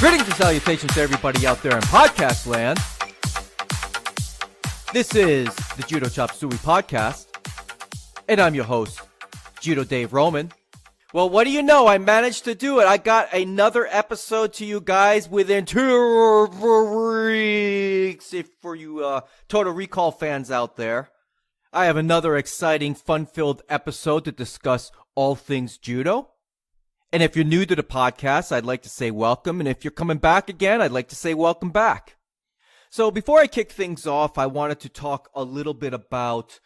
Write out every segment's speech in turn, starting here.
Greetings and salutations to everybody out there in podcast land. This is the Judo Suey podcast, and I'm your host, Judo Dave Roman. Well, what do you know? I managed to do it. I got another episode to you guys within 2 weeks. If for you Total Recall fans out there, I have another exciting, fun-filled episode to discuss all things judo. And if you're new to the podcast, I'd like to say welcome. And if you're coming back again, I'd like to say welcome back. So before I kick things off, I wanted to talk a little bit about,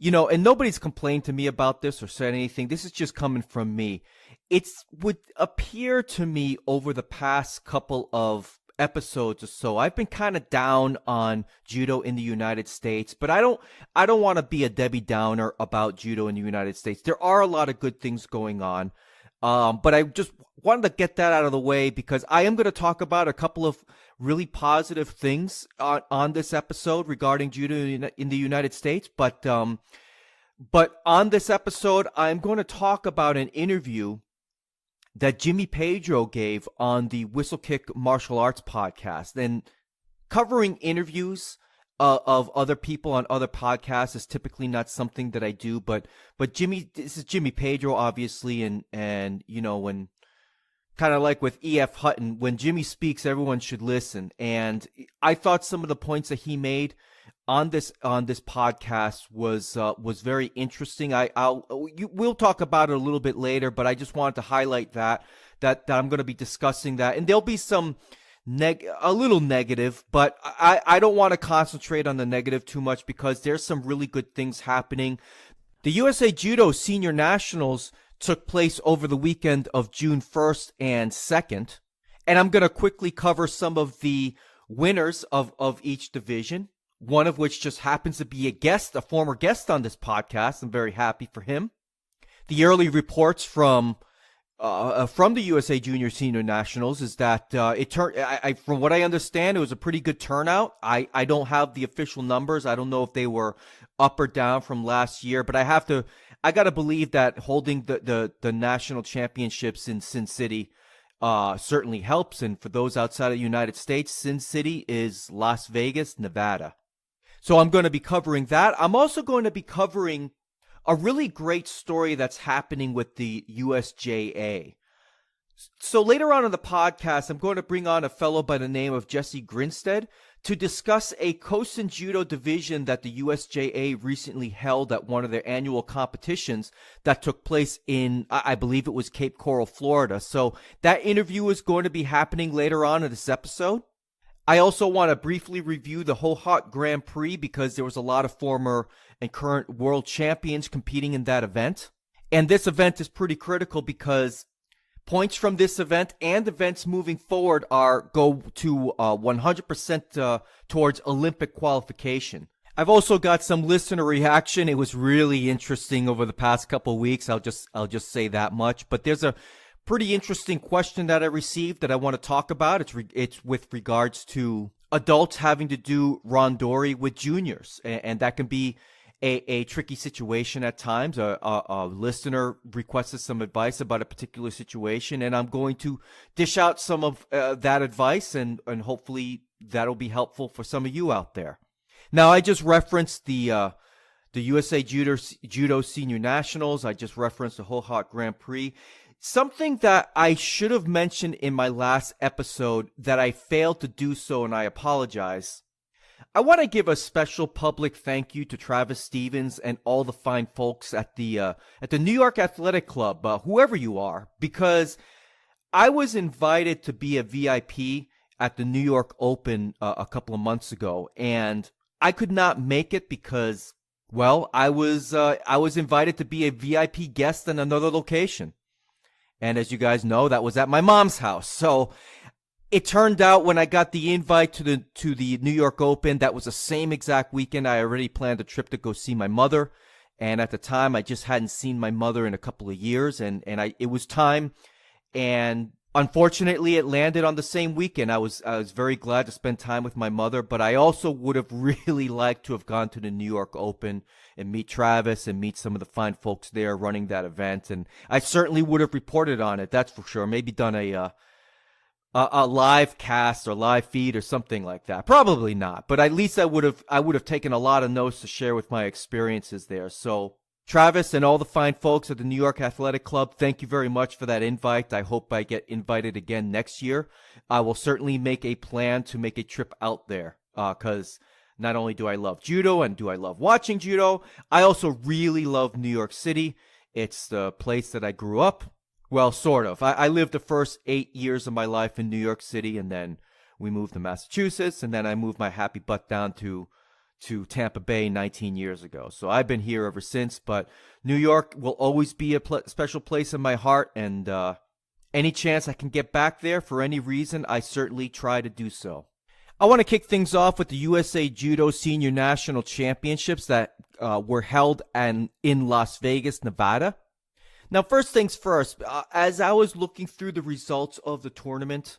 and nobody's complained to me about this or said anything. This is just coming from me. It would appear to me over the past couple of episodes or so, I've been kind of down on judo in the United States, but I don't want to be a Debbie Downer about judo in the United States. There are a lot of good things going on. But I just wanted to get that out of the way because I am going to talk about a couple of really positive things on this episode regarding judo in the United States. But on this episode, I'm going to talk about an interview that Jimmy Pedro gave on the Whistlekick Martial Arts podcast. And covering interviews of other people on other podcasts is typically not something that I do, but this is Jimmy Pedro, obviously, and when kind of like with E.F. Hutton, when Jimmy speaks, everyone should listen. And I thought some of the points that he made on this podcast was very interesting. We'll talk about it a little bit later, but I just wanted to highlight that I'm going to be discussing that, and there'll be some a little negative, but I don't want to concentrate on the negative too much because there's some really good things happening. The USA Judo Senior Nationals took place over the weekend of June 1st and 2nd, and I'm going to quickly cover some of the winners of each division, one of which just happens to be a former guest on this podcast. I'm very happy for him. The early reports from the USA Junior Senior Nationals is that from what I understand, it was a pretty good turnout. I don't have the official numbers. I don't know if they were up or down from last year, but I got to believe that holding the national championships in Sin City certainly helps. And for those outside of the United States, Sin City is Las Vegas, Nevada. So I'm going to be covering that. I'm also going to be covering a really great story that's happening with the USJA. So later on in the podcast, I'm going to bring on a fellow by the name of Jesse Grinstead to discuss a Kosen Judo division that the USJA recently held at one of their annual competitions that took place in, I believe it was Cape Coral, Florida. So that interview is going to be happening later on in this episode. I also want to briefly review the Hohhot Grand Prix because there was a lot of former and current world champions competing in that event. And this event is pretty critical because points from this event and events moving forward go to 100% towards Olympic qualification. I've also got some listener reaction. It was really interesting over the past couple of weeks. I'll just say that much. But there's a pretty interesting question that I received that I want to talk about. It's with regards to adults having to do randori with juniors, and that can be a tricky situation at times. A listener requested some advice about a particular situation, and I'm going to dish out some of that advice, and hopefully that'll be helpful for some of you out there. Now, I just referenced the USA Judo Senior Nationals. I just referenced the Hohhot Grand Prix. Something that I should have mentioned in my last episode that I failed to do so, and I apologize. I want to give a special public thank you to Travis Stevens and all the fine folks at the New York Athletic Club, whoever you are, because I was invited to be a VIP at the New York Open a couple of months ago, and I could not make it because, well, I was invited to be a VIP guest in another location. And as you guys know, that was at my mom's house. So it turned out when I got the invite to the New York Open, that was the same exact weekend. I already planned a trip to go see my mother. And at the time, I just hadn't seen my mother in a couple of years. And it was time. And unfortunately, it landed on the same weekend. I was very glad to spend time with my mother. But I also would have really liked to have gone to the New York Open and meet Travis and meet some of the fine folks there running that event. And I certainly would have reported on it, that's for sure. Maybe done a a live cast or live feed or something like that. Probably not, but at least I would have taken a lot of notes to share with my experiences there. So Travis and all the fine folks at the New York Athletic Club, thank you very much for that invite. I hope I get invited again next year. I will certainly make a plan to make a trip out there, because not only do I love judo and do I love watching judo, I also really love New York City. It's the place that I grew up. Well, sort of. I lived the first 8 years of my life in New York City, and then we moved to Massachusetts, and then I moved my happy butt down to Tampa Bay 19 years ago. So I've been here ever since, but New York will always be a special place in my heart, and any chance I can get back there for any reason, I certainly try to do so. I want to kick things off with the USA Judo Senior National Championships that were held in Las Vegas, Nevada. Now, first things first, as I was looking through the results of the tournament,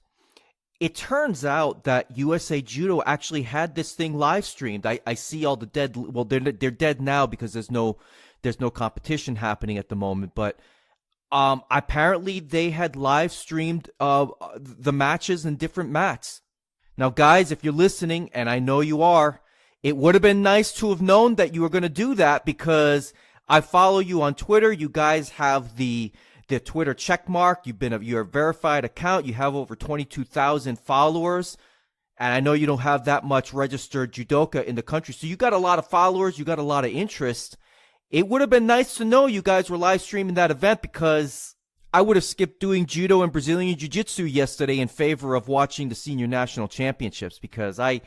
it turns out that USA Judo actually had this thing live streamed. I see all the dead. Well, they're dead now because there's no competition happening at the moment. But apparently they had live streamed the matches in different mats. Now, guys, if you're listening, and I know you are, it would have been nice to have known that you were going to do that, because I follow you on Twitter. You guys have the Twitter check mark. You're a verified account. You have over 22,000 followers. And I know you don't have that much registered judoka in the country. So you got a lot of followers. You got a lot of interest. It would have been nice to know you guys were live streaming that event, because I would have skipped doing judo and Brazilian jiu-jitsu yesterday in favor of watching the senior national championships, because I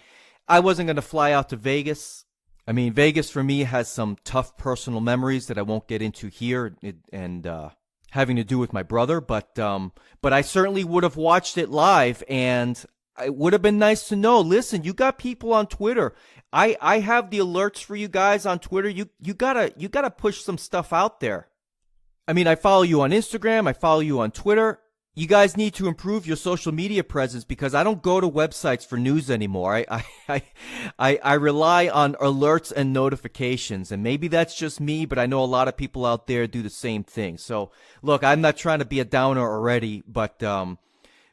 wasn't going to fly out to Vegas. I mean, Vegas for me has some tough personal memories that I won't get into here, and having to do with my brother. But I certainly would have watched it live, and it would have been nice to know. Listen, you got people on Twitter. I have the alerts for you guys on Twitter. You gotta push some stuff out there. I mean, I follow you on Instagram. I follow you on Twitter. You guys need to improve your social media presence, because I don't go to websites for news anymore. I rely on alerts and notifications, and maybe that's just me, but I know a lot of people out there do the same thing. So, look, I'm not trying to be a downer already, but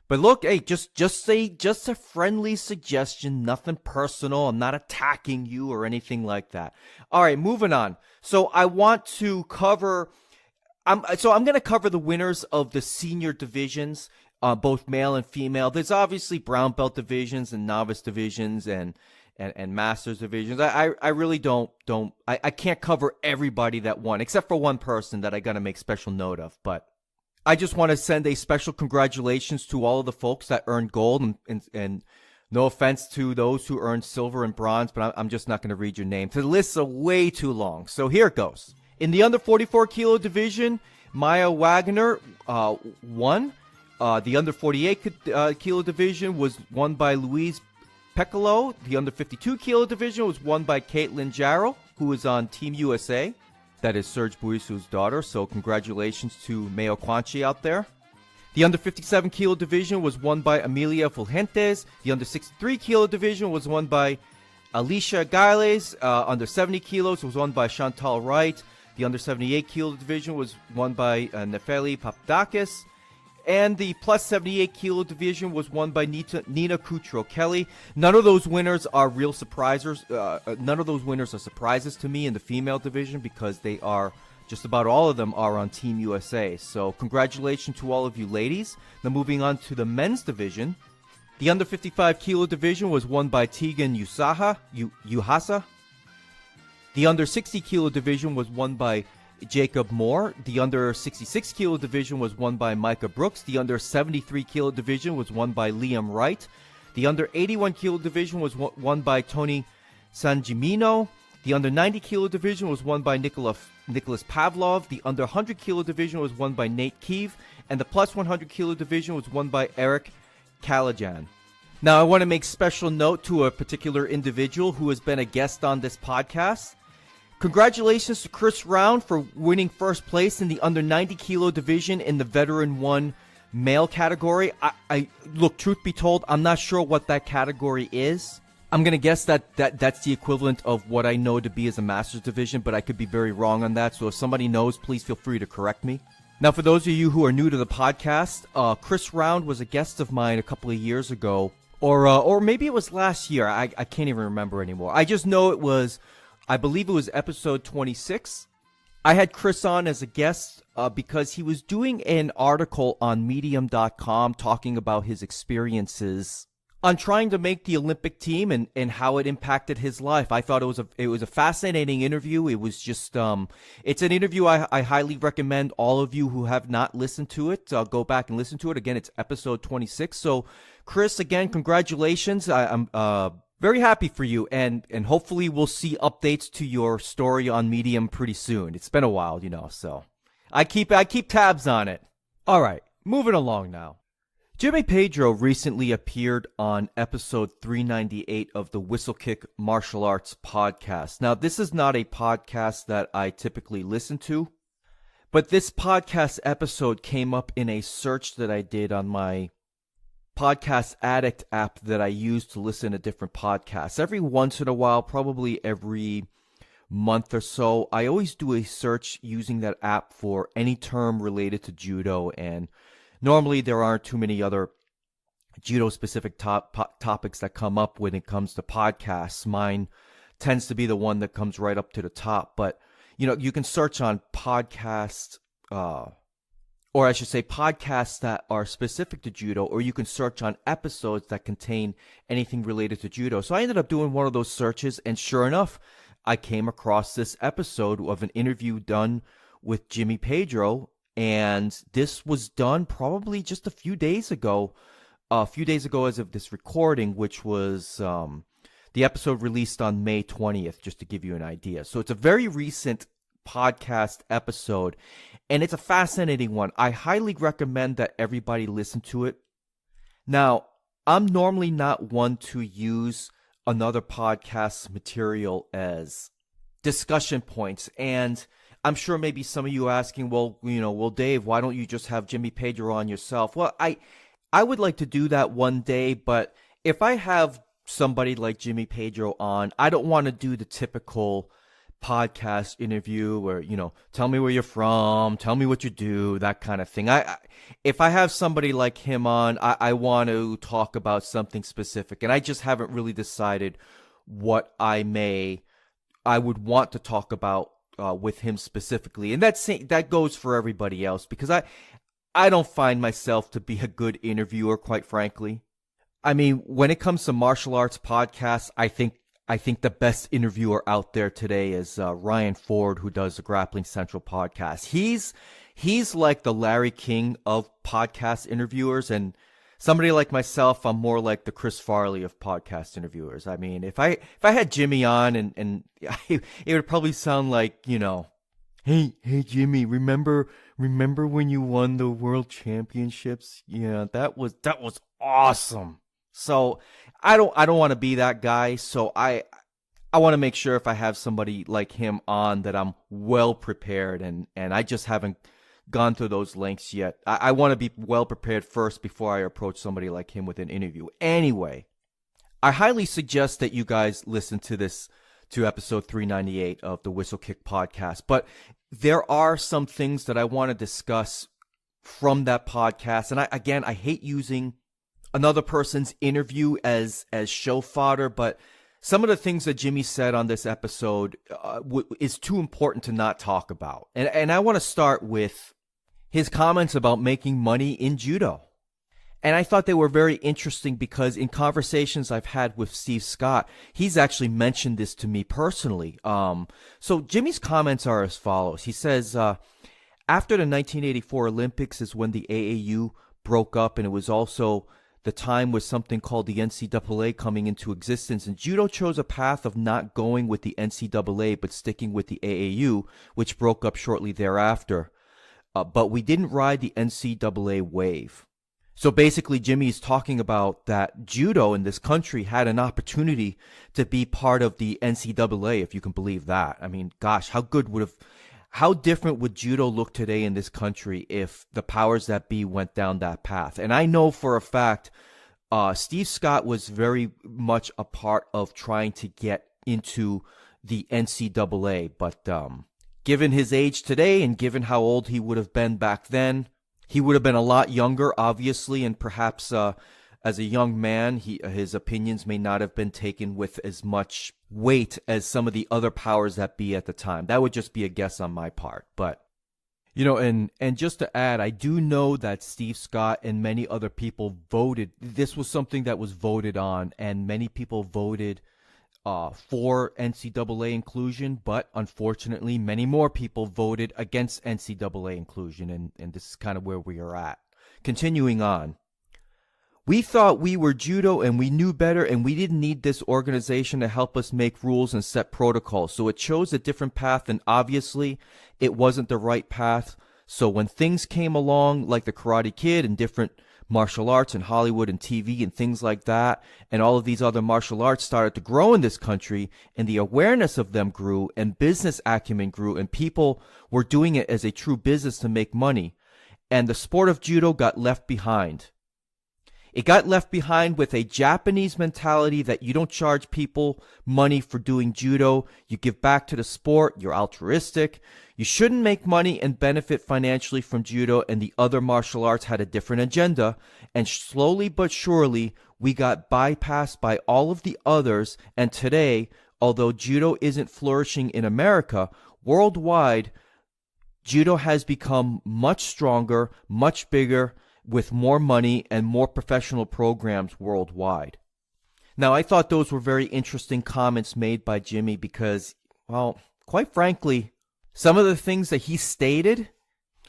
look, hey, just a friendly suggestion, nothing personal. I'm not attacking you or anything like that. All right, moving on. So I want to cover. I'm going to cover the winners of the senior divisions, both male and female. There's obviously brown belt divisions and novice divisions and masters divisions. I really I can't cover everybody that won, except for one person that I got to make special note of. But I just want to send a special congratulations to all of the folks that earned gold, and no offense to those who earned silver and bronze, but I'm just not going to read your name. The lists are way too long. So here it goes. In the under 44 kilo division, Maya Wagner won. The under 48 kilo division was won by Louise Piccolo. The under 52 kilo division was won by Caitlin Jarrell, who is on Team USA. That is Serge Buisu's daughter, so congratulations to Mayo Quanchi out there. The under 57 kilo division was won by Amelia Fulgentes. The under 63 kilo division was won by Alicia Giles. Under 70 kilos was won by Chantal Wright. The under 78 kilo division was won by Nefeli Papadakis. And the plus 78 kilo division was won by Nina Kutro-Kelly. None of those winners are real surprises. None of those winners are surprises to me in the female division, because they are, just about all of them are on Team USA. So congratulations to all of you ladies. Now moving on to the men's division. The under 55 kilo division was won by Tegan Yuhasa. The under 60 kilo division was won by Jacob Moore. The under 66 kilo division was won by Micah Brooks. The under 73 kilo division was won by Liam Wright. The under 81 kilo division was won by Tony Sanjimino. The under 90 kilo division was won by Nicholas Pavlov. The under 100 kilo division was won by Nate Keeve. And the plus 100 kilo division was won by Eric Calajan. Now, I want to make special note to a particular individual who has been a guest on this podcast. Congratulations to Chris Round for winning first place in the under 90 kilo division in the Veteran 1 male category. I look, truth be told, I'm not sure what that category is. I'm going to guess that's the equivalent of what I know to be as a Masters division, but I could be very wrong on that. So if somebody knows, please feel free to correct me. Now, for those of you who are new to the podcast, Chris Round was a guest of mine a couple of years ago, or maybe it was last year. I can't even remember anymore. I just know it was, I believe it was episode 26. I had Chris on as a guest because he was doing an article on Medium.com talking about his experiences on trying to make the Olympic team and how it impacted his life. I thought it was a fascinating interview. It was just it's an interview I highly recommend all of you who have not listened to it go back and listen to it. Again, it's episode 26. So, Chris, again, congratulations. I'm very happy for you, and hopefully we'll see updates to your story on Medium pretty soon. It's been a while, so I keep tabs on it. All right, moving along now. Jimmy Pedro recently appeared on episode 398 of the Whistlekick Martial Arts podcast. Now, this is not a podcast that I typically listen to, but this podcast episode came up in a search that I did on my Podcast Addict app that I use to listen to different podcasts. Every once in a while, probably every month or so, I always do a search using that app for any term related to judo, and normally there aren't too many other judo-specific topics that come up when it comes to podcasts. Mine tends to be the one that comes right up to the top, but you can search on podcasts, or I should say podcasts that are specific to judo, or you can search on episodes that contain anything related to judo. So I ended up doing one of those searches, and sure enough, I came across this episode of an interview done with Jimmy Pedro, and this was done probably just a few days ago as of this recording, which was the episode released on May 20th, just to give you an idea. So it's a very recent podcast episode, and it's a fascinating one. I highly recommend that everybody listen to it. Now, I'm normally not one to use another podcast's material as discussion points, and I'm sure maybe some of you are asking, well, Dave, why don't you just have Jimmy Pedro on yourself? Well, I would like to do that one day, but if I have somebody like Jimmy Pedro on, I don't want to do the typical podcast interview where, tell me where you're from, tell me what you do, that kind of thing. If I have somebody like him on, I want to talk about something specific, and I just haven't really decided what I would want to talk about with him specifically. And that goes for everybody else, because I don't find myself to be a good interviewer, quite frankly. I mean, when it comes to martial arts podcasts, I think the best interviewer out there today is Ryan Ford, who does the Grappling Central podcast. He's like the Larry King of podcast interviewers, and somebody like myself, I'm more like the Chris Farley of podcast interviewers. I mean, if I had Jimmy on, and it would probably sound like, hey Jimmy, remember when you won the world championships? Yeah, that was awesome. So I don't want to be that guy. So I want to make sure if I have somebody like him on that I'm well prepared, and I just haven't gone through those lengths yet. I want to be well prepared first before I approach somebody like him with an interview. Anyway, I highly suggest that you guys listen to episode 398 of the Whistlekick podcast. But there are some things that I want to discuss from that podcast. And I hate using another person's interview as show fodder, but some of the things that Jimmy said on this episode is too important to not talk about. And I want to start with his comments about making money in judo. And I thought they were very interesting because in conversations I've had with Steve Scott, he's actually mentioned this to me personally. So Jimmy's comments are as follows. He says, after the 1984 Olympics is when the AAU broke up, and it was also the time with something called the NCAA coming into existence, and judo chose a path of not going with the NCAA but sticking with the AAU, which broke up shortly thereafter. But we didn't ride the NCAA wave. So basically, Jimmy is talking about that judo in this country had an opportunity to be part of the NCAA, if you can believe that. I mean, gosh, how different would judo look today in this country if the powers that be went down that path? And I know for a fact, Steve Scott was very much a part of trying to get into the NCAA, but given his age today and given how old he would have been back then, he would have been a lot younger, obviously, and perhaps as a young man, his opinions may not have been taken with as much weight as some of the other powers that be at the time. That would just be a guess on my part. But, and just to add, I do know that Steve Scott and many other people voted. This was something that was voted on, and many people voted for NCAA inclusion, but unfortunately, many more people voted against NCAA inclusion, and this is kind of where we are at. Continuing on. We thought we were judo and we knew better, and we didn't need this organization to help us make rules and set protocols. So it chose a different path, and obviously it wasn't the right path. So when things came along, like the Karate Kid and different martial arts and Hollywood and TV and things like that, and all of these other martial arts started to grow in this country, and the awareness of them grew, and business acumen grew, and people were doing it as a true business to make money, and the sport of judo got left behind. It got left behind with a Japanese mentality that you don't charge people money for doing judo. You give back to the sport. You're altruistic. You shouldn't make money and benefit financially from judo, and the other martial arts had a different agenda. And slowly but surely, we got bypassed by all of the others. And today, although judo isn't flourishing in America, worldwide, judo has become much stronger, much bigger, with more money and more professional programs worldwide. Now, I thought those were very interesting comments made by Jimmy because, well, quite frankly, some of the things that he stated,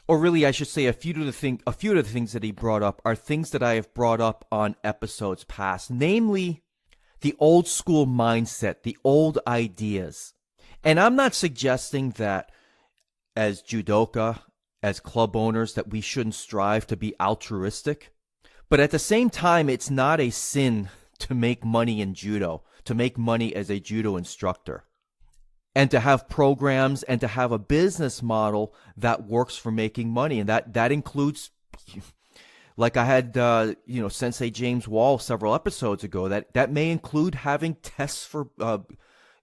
or really I should say a few of the things that he brought up are things that I have brought up on episodes past, namely the old school mindset, the old ideas. And I'm not suggesting that as judoka, as club owners, that we shouldn't strive to be altruistic. But at the same time, it's not a sin to make money in judo, to make money as a judo instructor, and to have programs and to have a business model that works for making money. And that includes, like I had, Sensei James Wall several episodes ago, that may include having tests for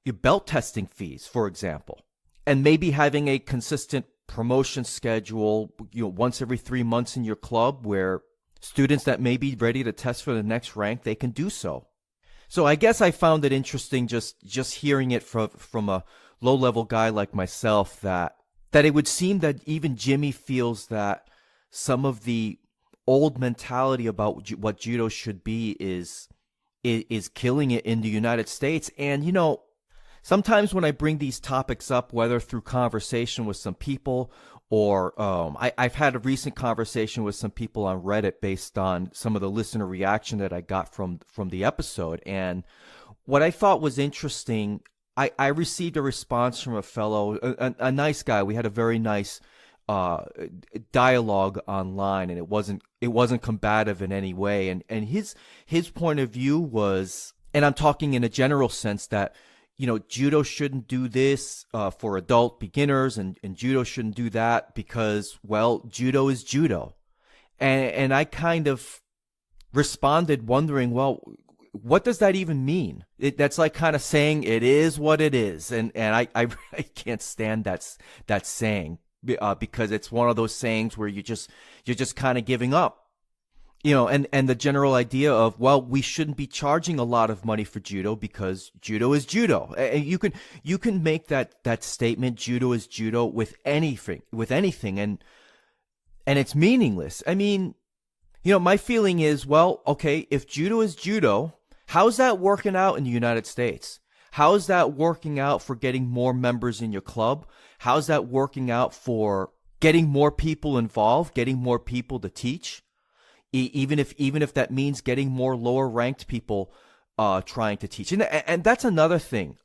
belt testing fees, for example, and maybe having a consistent promotion schedule, once every 3 months in your club where students that may be ready to test for the next rank, they can do so. So I guess I found it interesting just hearing it from a low-level guy like myself that it would seem that even Jimmy feels that some of the old mentality about what judo should be is killing it in the United States. And, sometimes when I bring these topics up, whether through conversation with some people or I've had a recent conversation with some people on Reddit based on some of the listener reaction that I got from the episode. And what I thought was interesting, I received a response from a fellow, a nice guy. We had a very nice dialogue online, and it wasn't combative in any way. And his point of view was, and I'm talking in a general sense, that judo shouldn't do this for adult beginners, and judo shouldn't do that because, well, judo is judo. And I kind of responded wondering, well, what does that even mean? That's like kind of saying it is what it is. And I can't stand that saying because it's one of those sayings where you're just kind of giving up. And the general idea of, well, we shouldn't be charging a lot of money for judo because judo is judo. And you can make that statement, judo is judo, with anything, and it's meaningless. I mean, my feeling is, well, okay, if judo is judo, how's that working out in the United States? How's that working out for getting more members in your club? How's that working out for getting more people involved, getting more people to teach? Even if that means getting more lower ranked people trying to teach. And that's another thing.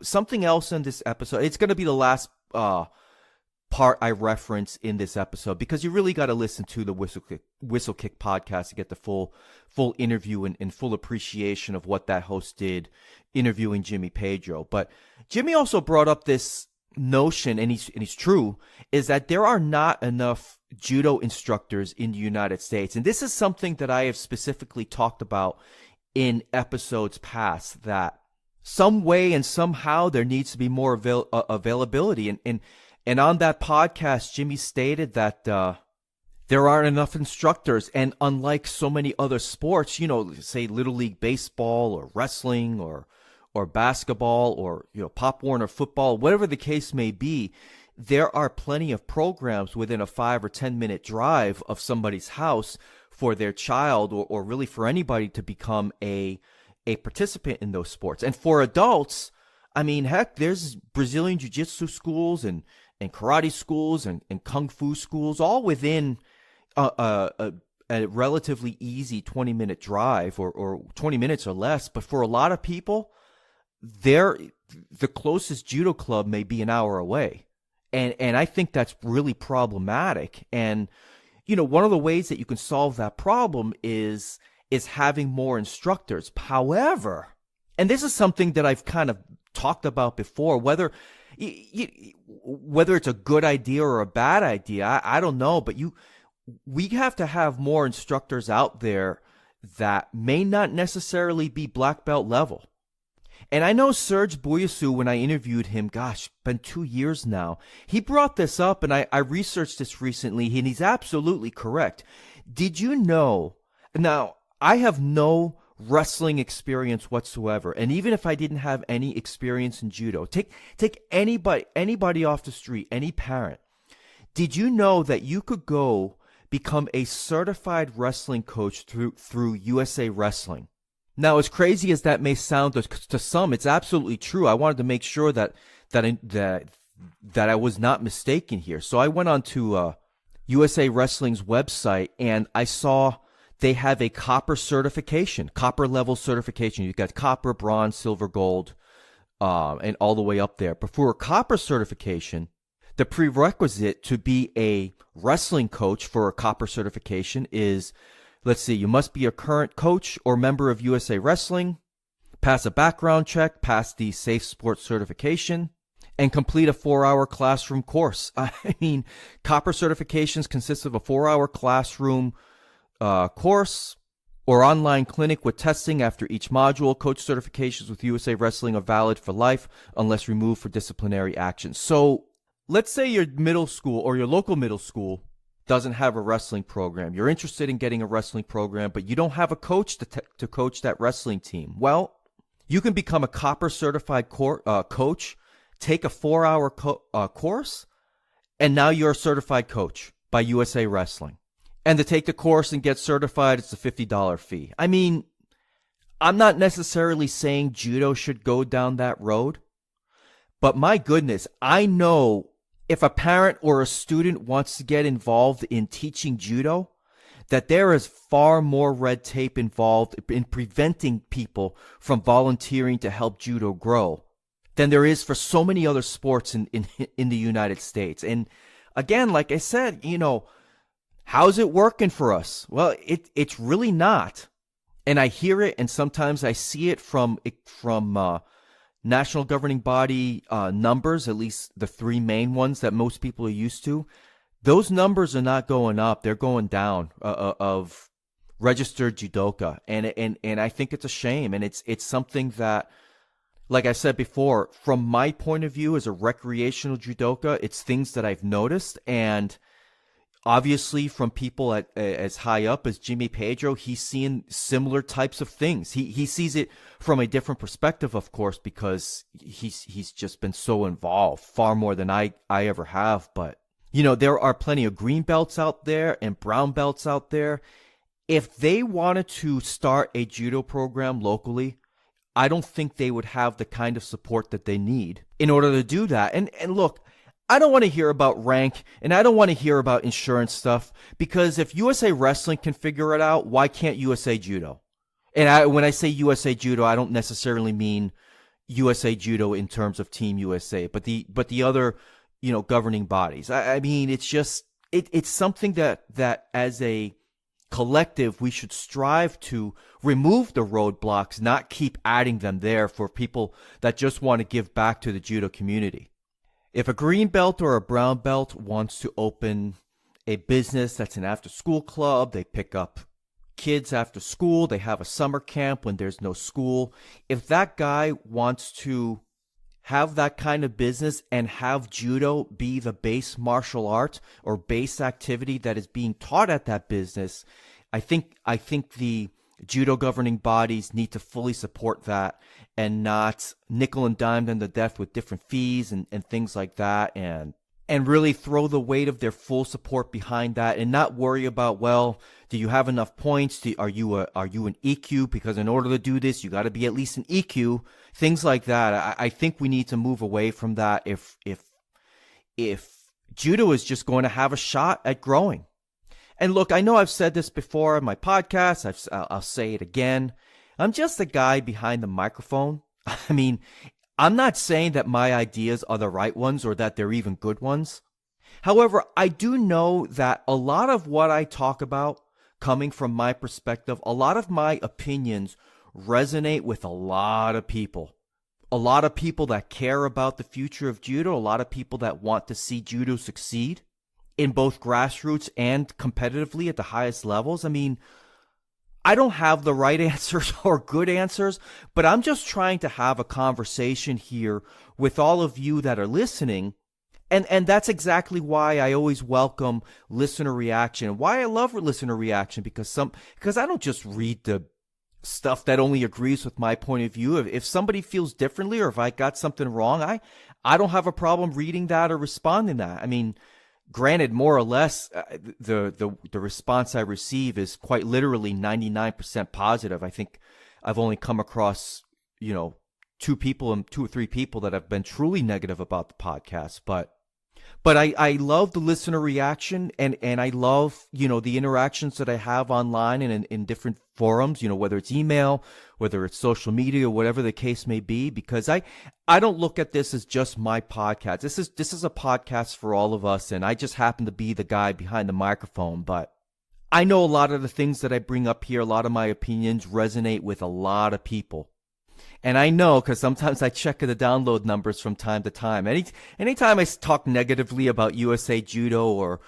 Something else in this episode, it's going to be the last part I reference in this episode, because you really got to listen to the Whistlekick podcast to get the full interview and full appreciation of what that host did interviewing Jimmy Pedro. But Jimmy also brought up this notion, and he's true, is that there are not enough judo instructors in the United States. And this is something that I have specifically talked about in episodes past, that some way and somehow there needs to be more availability. And And on that podcast, Jimmy stated that there aren't enough instructors. And unlike so many other sports, say Little League baseball or wrestling or basketball or, Pop Warner football, whatever the case may be, there are plenty of programs within a 5 or 10 minute drive of somebody's house for their child or really for anybody to become a participant in those sports. And for adults, I mean, heck, there's Brazilian jiu-jitsu schools and karate schools and kung fu schools all within a relatively easy 20-minute drive or 20 minutes or less. But for a lot of people, the closest judo club may be an hour away. And I think that's really problematic. And, one of the ways that you can solve that problem is having more instructors. However, and this is something that I've kind of talked about before, whether it's a good idea or a bad idea, I don't know, but we have to have more instructors out there that may not necessarily be black belt level. And I know Serge Boyasu, when I interviewed him, gosh, been 2 years now, he brought this up, and I researched this recently, and he's absolutely correct. Did you know, now, I have no wrestling experience whatsoever, and even if I didn't have any experience in judo, take anybody off the street, any parent, did you know that you could go become a certified wrestling coach through USA Wrestling? Now, as crazy as that may sound to some, it's absolutely true. I wanted to make sure that I was not mistaken here. So I went on to USA Wrestling's website, and I saw they have a copper certification, copper level certification. You've got copper, bronze, silver, gold, and all the way up there. But for a copper certification, the prerequisite to be a wrestling coach for a copper certification is, let's see, you must be a current coach or member of USA Wrestling, pass a background check, pass the Safe Sports certification, and complete a 4-hour classroom course. I mean, copper certifications consist of a 4-hour classroom course or online clinic with testing after each module. Coach certifications with USA Wrestling are valid for life unless removed for disciplinary action. So let's say your middle school or your local middle school doesn't have a wrestling program. You're interested in getting a wrestling program, but you don't have a coach to coach that wrestling team. Well, you can become a copper certified coach, take a 4-hour course, and now you're a certified coach by USA Wrestling. And to take the course and get certified, it's a $50 fee. I mean, I'm not necessarily saying judo should go down that road, but my goodness, I know if a parent or a student wants to get involved in teaching judo, that there is far more red tape involved in preventing people from volunteering to help judo grow than there is for so many other sports in the United States. And again, like I said, how's it working for us? Well, it's really not. And I hear it, and sometimes I see it from national governing body numbers, at least the 3 main ones that most people are used to. Those numbers are not going up; they're going down of registered judoka, and I think it's a shame, and it's something that, like I said before, from my point of view as a recreational judoka, it's things that I've noticed, and obviously from people as high up as Jimmy Pedro, he's seeing similar types of things. He sees it from a different perspective, of course, because he's just been so involved, far more than I ever have. But, there are plenty of green belts out there and brown belts out there. If they wanted to start a judo program locally, I don't think they would have the kind of support that they need in order to do that. And look, I don't want to hear about rank, and I don't want to hear about insurance stuff, because if USA Wrestling can figure it out, why can't USA Judo? And when I say USA Judo, I don't necessarily mean USA Judo in terms of Team USA, but the other, governing bodies. I mean, it's just it's something that as a collective we should strive to remove the roadblocks, not keep adding them there for people that just want to give back to the judo community. If a green belt or a brown belt wants to open a business that's an after-school club, they pick up kids after school, they have a summer camp when there's no school. If that guy wants to have that kind of business and have judo be the base martial art or base activity that is being taught at that business, I think the judo governing bodies need to fully support that and not nickel and dime them to death with different fees and things like that, and really throw the weight of their full support behind that and not worry about, well, do you have enough points? Are you an EQ? Because in order to do this, you got to be at least an EQ. Things like that. I think we need to move away from that if judo is just going to have a shot at growing. And look, I know I've said this before on my podcast. I'll say it again. I'm just the guy behind the microphone. I mean, I'm not saying that my ideas are the right ones or that they're even good ones. However, I do know that a lot of what I talk about, coming from my perspective, a lot of my opinions resonate with a lot of people. A lot of people that care about the future of judo, a lot of people that want to see judo succeed in both grassroots and competitively at the highest levels. I mean, I don't have the right answers or good answers, but I'm just trying to have a conversation here with all of you that are listening. And that's exactly why I always welcome listener reaction. Why I love listener reaction, because I don't just read the stuff that only agrees with my point of view. If somebody feels differently or if I got something wrong, I don't have a problem reading that or responding to that. I mean, granted, more or less, the response I receive is quite literally 99% positive. I think I've only come across, 2 or 3 people that have been truly negative about the podcast. But I love the listener reaction, and I love, the interactions that I have online and in different forums, whether it's email, whether it's social media, whatever the case may be, because I don't look at this as just my podcast. This is a podcast for all of us, and I just happen to be the guy behind the microphone. But I know a lot of the things that I bring up here, a lot of my opinions resonate with a lot of people. And I know, because sometimes I check the download numbers from time to time. Anytime I talk negatively about USA Judo or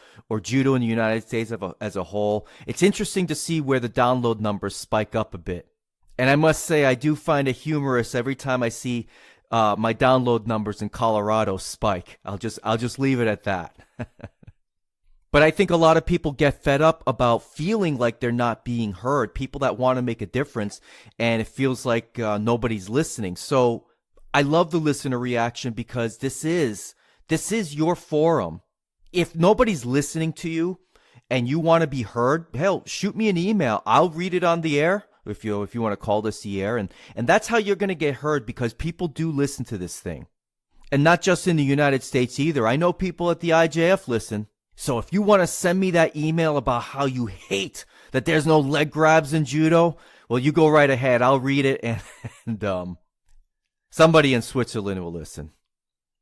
judo in the United States as a whole, it's interesting to see where the download numbers spike up a bit. And I must say, I do find it humorous every time I see my download numbers in Colorado spike. I'll just leave it at that. But I think a lot of people get fed up about feeling like they're not being heard, people that want to make a difference, and it feels like nobody's listening. So I love the listener reaction, because this is your forum. If nobody's listening to you and you want to be heard, hell, shoot me an email. I'll read it on the air, if you want to call this the air. And that's how you're going to get heard, because people do listen to this thing. And not just in the United States either. I know people at the IJF listen. So if you want to send me that email about how you hate that there's no leg grabs in judo, well, you go right ahead. I'll read it, and somebody in Switzerland will listen.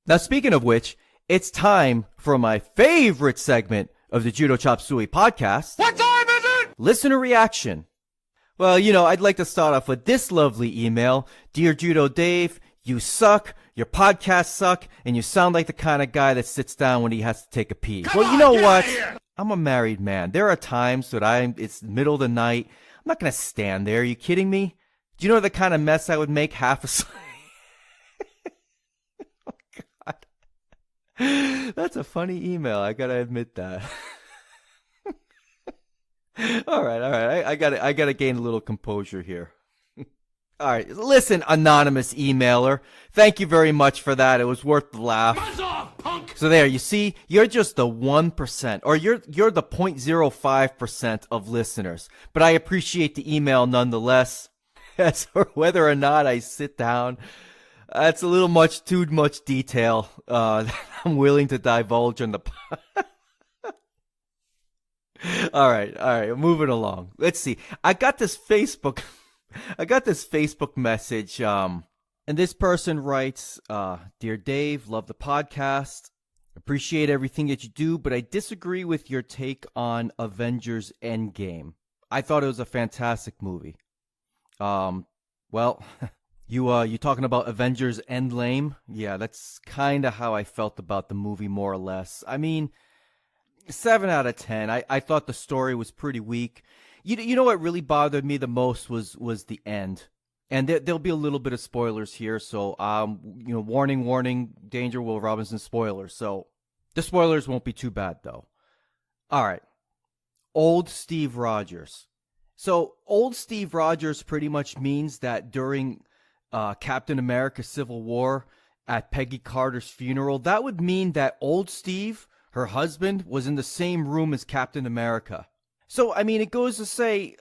Now, speaking of which, it's time for my favorite segment of the Judo Chop Suey podcast. What time is it? Listener reaction. Well, I'd like to start off with this lovely email. Dear Judo Dave, you suck. Your podcasts suck, and you sound like the kind of guy that sits down when he has to take a pee. Well, you know what? I'm a married man. There are times that it's the middle of the night. I'm not going to stand there. Are you kidding me? Do you know the kind of mess I would make half a Oh, God. That's a funny email. I got to admit that. All right. I got to gain a little composure here. All right, listen, anonymous emailer. Thank you very much for that. It was worth the laugh. Buzz off, punk! So there, you see, you're just the 1%, or you're the 0.05% of listeners. But I appreciate the email nonetheless. As for whether or not I sit down, that's a little too much detail that I'm willing to divulge on the All right, moving along. Let's see. I got this Facebook message, and this person writes, Dear Dave, love the podcast. Appreciate everything that you do, but I disagree with your take on Avengers Endgame. I thought it was a fantastic movie. Well, you talking about Avengers Endlame? Yeah, that's kind of how I felt about the movie, more or less. I mean, 7 out of 10. I thought the story was pretty weak. You know what really bothered me the most was the end. And there'll be a little bit of spoilers here. So, warning, danger, Will Robinson spoilers. So the spoilers won't be too bad, though. All right. Old Steve Rogers. So old Steve Rogers pretty much means that during Captain America Civil War at Peggy Carter's funeral, that would mean that old Steve, her husband, was in the same room as Captain America. So, it goes to say,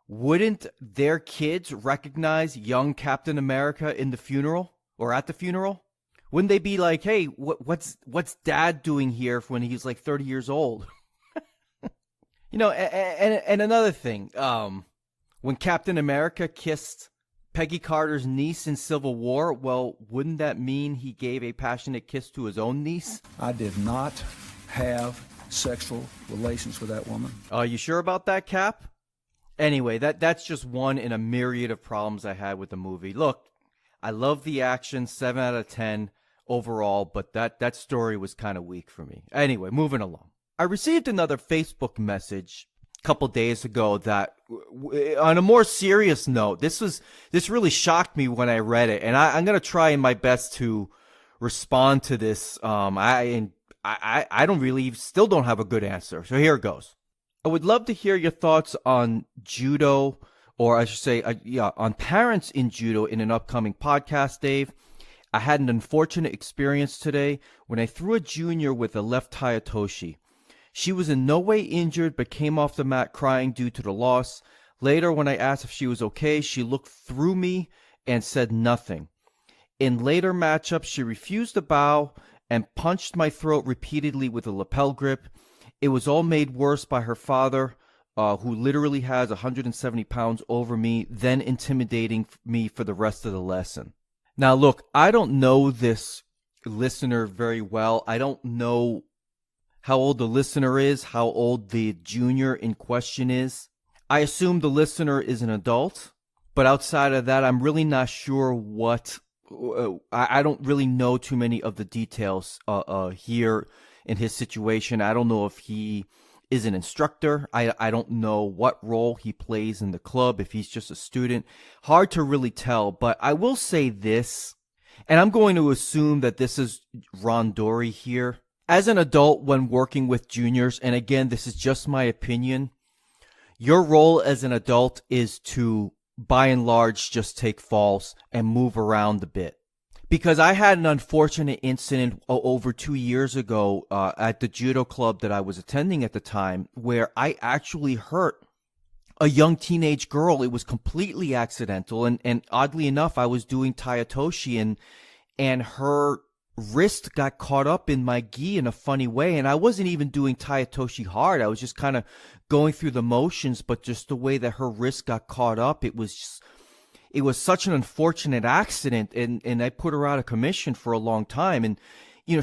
wouldn't their kids recognize young Captain America in the funeral or at the funeral? Wouldn't they be like, hey, what's Dad doing here when he's like 30 years old? And another thing, when Captain America kissed Peggy Carter's niece in Civil War, well, wouldn't that mean he gave a passionate kiss to his own niece? I did not have sexual relations with that woman. Are you sure about that, Cap? Anyway, that's just one in a myriad of problems I had with the movie. Look, I love the action, 7 out of 10 overall, but that story was kind of weak for me. Anyway, moving along. I received another Facebook message a couple days ago that, on a more serious note, this really shocked me when I read it, and I'm going to try my best to respond to this. I still don't have a good answer, so here it goes. I would love to hear your thoughts on judo, or I should say, on parents in judo in an upcoming podcast, Dave. I had an unfortunate experience today when I threw a junior with a left Hayatoshi. She was in no way injured but came off the mat crying due to the loss. Later, when I asked if she was okay, she looked through me and said nothing. In later matchups, she refused to bow and punched my throat repeatedly with a lapel grip. It was all made worse by her father, who literally has 170 pounds over me, then intimidating me for the rest of the lesson. Now, look, I don't know this listener very well. I don't know how old the listener is, how old the junior in question is. I assume the listener is an adult, but outside of that, I'm really not sure what. I don't really know too many of the details here in his situation. I don't know if he is an instructor. I don't know what role he plays in the club, if he's just a student. Hard to really tell, but I will say this, and I'm going to assume that this is randori here. As an adult, when working with juniors, and again, this is just my opinion, your role as an adult is to, by and large, just take falls and move around a bit. Because I had an unfortunate incident over 2 years ago at the judo club that I was attending at the time, where I actually hurt a young teenage girl. It was completely accidental, and oddly enough, I was doing Tayatoshi, and her wrist got caught up in my gi in a funny way, and I wasn't even doing Tayatoshi hard. I was just kind of going through the motions, but just the way that her wrist got caught up, it was such an unfortunate accident, and I put her out of commission for a long time. And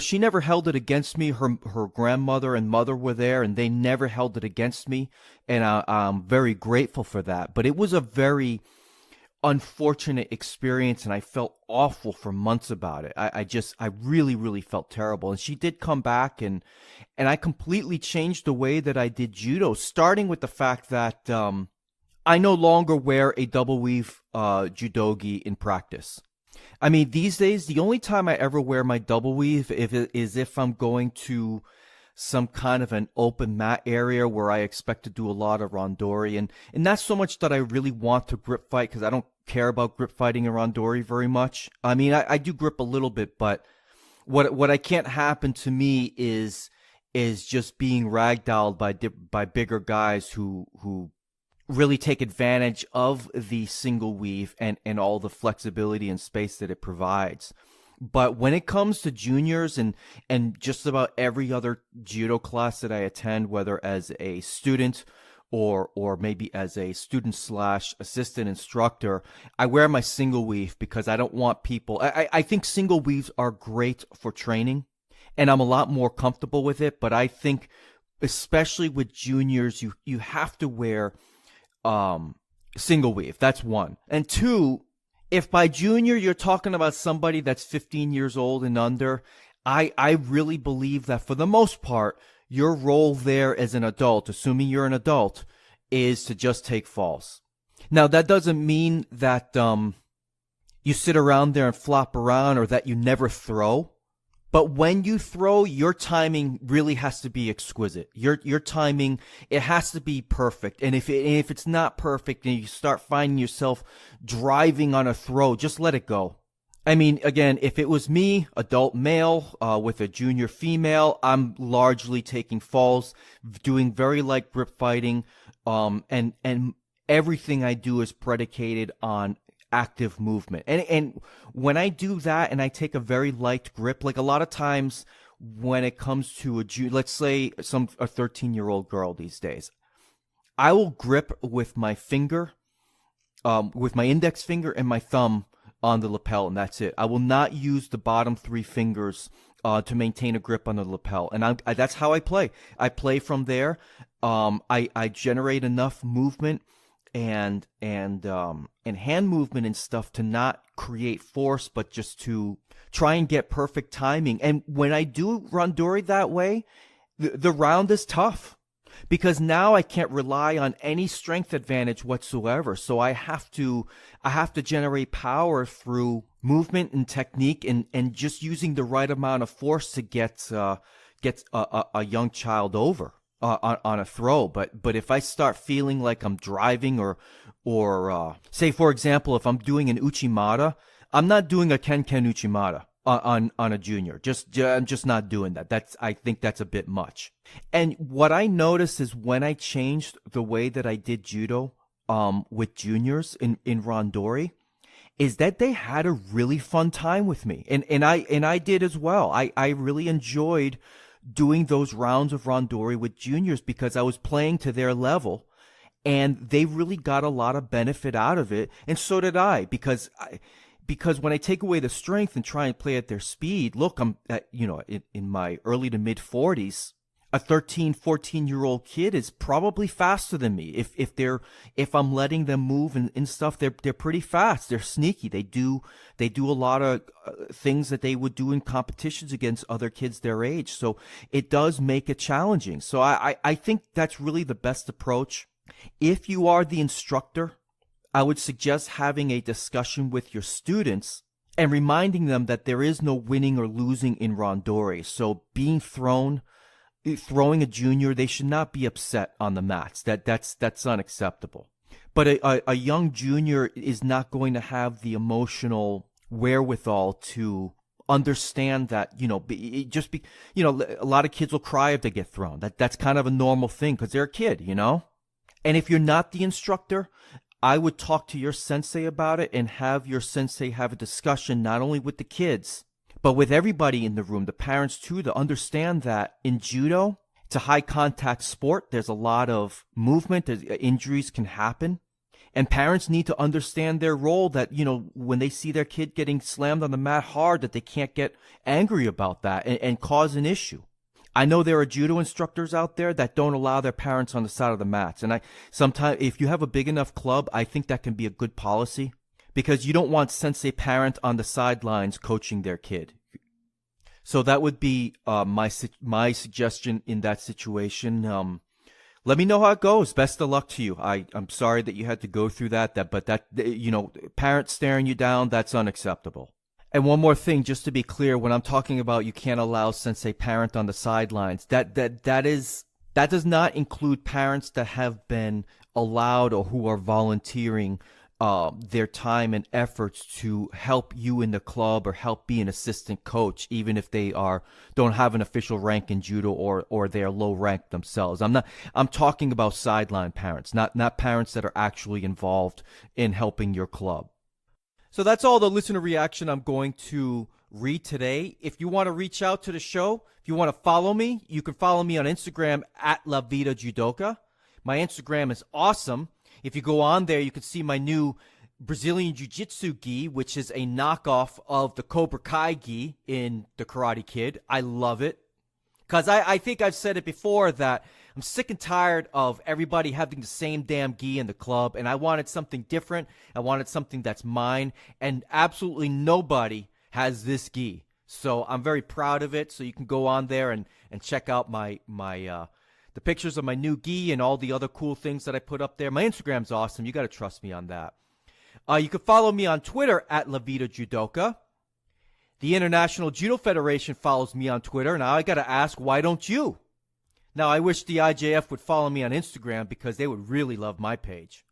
she never held it against me. Her grandmother and mother were there, and they never held it against me, and I'm very grateful for that. But it was a very unfortunate experience, and I felt awful for months about it. I really, really felt terrible. And she did come back, and I completely changed the way that I did judo, starting with the fact that I no longer wear a double weave judogi in practice. These days, the only time I ever wear my double weave is if I'm going to some kind of an open mat area where I expect to do a lot of randori, and not so much that I really want to grip fight, because I don't care about grip fighting in randori very much. I do grip a little bit, but what I can't happen to me is just being ragdolled by bigger guys who really take advantage of the single weave and all the flexibility and space that it provides. But when it comes to juniors and just about every other judo class that I attend, whether as a student or maybe as a student/assistant instructor, I wear my single weave because I don't want people. I think single weaves are great for training, and I'm a lot more comfortable with it. But I think, especially with juniors, you have to wear single weave. That's one. And two, if by junior you're talking about somebody that's 15 years old and under, I really believe that for the most part, your role there as an adult, assuming you're an adult, is to just take falls. Now, that doesn't mean that you sit around there and flop around or that you never throw. But when you throw, your timing really has to be exquisite. Your timing, it has to be perfect. And if it's not perfect and you start finding yourself driving on a throw, just let it go. I mean, again, if it was me, adult male, with a junior female, I'm largely taking falls, doing very light grip fighting, and everything I do is predicated on active movement. And when I do that and I take a very light grip, like a lot of times when it comes to let's say a 13-year-old girl these days, I will grip with my finger, with my index finger and my thumb on the lapel, and that's it. I will not use the bottom 3 fingers to maintain a grip on the lapel, and that's how I play. I play from there. I generate enough movement and hand movement and stuff to not create force, but just to try and get perfect timing. And when I do randori that way, the round is tough because now I can't rely on any strength advantage whatsoever. So I have to generate power through movement and technique and just using the right amount of force to get a young child over on a throw. But if I start feeling like I'm driving or say, for example, if I'm doing an uchimata, I'm not doing a ken uchimata on a junior. I'm just not doing that. I think that's a bit much. And what I noticed is when I changed the way that I did judo with juniors in randori, is that they had a really fun time with me, and I did as well. I really enjoyed doing those rounds of randori with juniors because I was playing to their level, and they really got a lot of benefit out of it, and so did I, because when I take away the strength and try and play at their speed, look, I'm in my early to mid 40s. A 13, 14-year-old kid is probably faster than me. If I'm letting them move and stuff, they're pretty fast. They're sneaky. They do a lot of things that they would do in competitions against other kids their age. So it does make it challenging. So I think that's really the best approach. If you are the instructor, I would suggest having a discussion with your students and reminding them that there is no winning or losing in randori. So throwing a junior, they should not be upset on the mats. That's unacceptable. But a young junior is not going to have the emotional wherewithal to understand that, a lot of kids will cry if they get thrown. That's kind of a normal thing because they're a kid, And if you're not the instructor, I would talk to your sensei about it and have your sensei have a discussion not only with the kids, but with everybody in the room, the parents too, to understand that in judo, it's a high contact sport. There's a lot of movement. Injuries can happen. And parents need to understand their role that, when they see their kid getting slammed on the mat hard, that they can't get angry about that and cause an issue. I know there are judo instructors out there that don't allow their parents on the side of the mats. And sometimes if you have a big enough club, I think that can be a good policy, because you don't want sensei parent on the sidelines coaching their kid. So that would be my suggestion in that situation. Let me know how it goes. Best of luck to you. I'm sorry that you had to go through that, but parents staring you down, that's unacceptable. And one more thing, just to be clear, when I'm talking about you can't allow sensei parent on the sidelines, that does not include parents that have been allowed or who are volunteering their time and efforts to help you in the club or help be an assistant coach, even if they don't have an official rank in judo or they are low ranked themselves. I'm talking about sideline parents, not parents that are actually involved in helping your club. So that's all the listener reaction I'm going to read today. If you want to reach out to the show, if you want to follow me, you can follow me on Instagram at La Vida Judoka. My Instagram is awesome. If you go on there, you can see my new Brazilian Jiu-Jitsu gi, which is a knockoff of the Cobra Kai gi in The Karate Kid. I love it. Because I think I've said it before that I'm sick and tired of everybody having the same damn gi in the club, and I wanted something different. I wanted something that's mine, and absolutely nobody has this gi. So I'm very proud of it. So you can go on there and check out my the pictures of my new gi and all the other cool things that I put up there. My Instagram's awesome. You got to trust me on that. You can follow me on Twitter at La Vida Judoka. The International Judo Federation follows me on Twitter. Now I got to ask, why don't you? Now I wish the IJF would follow me on Instagram because they would really love my page.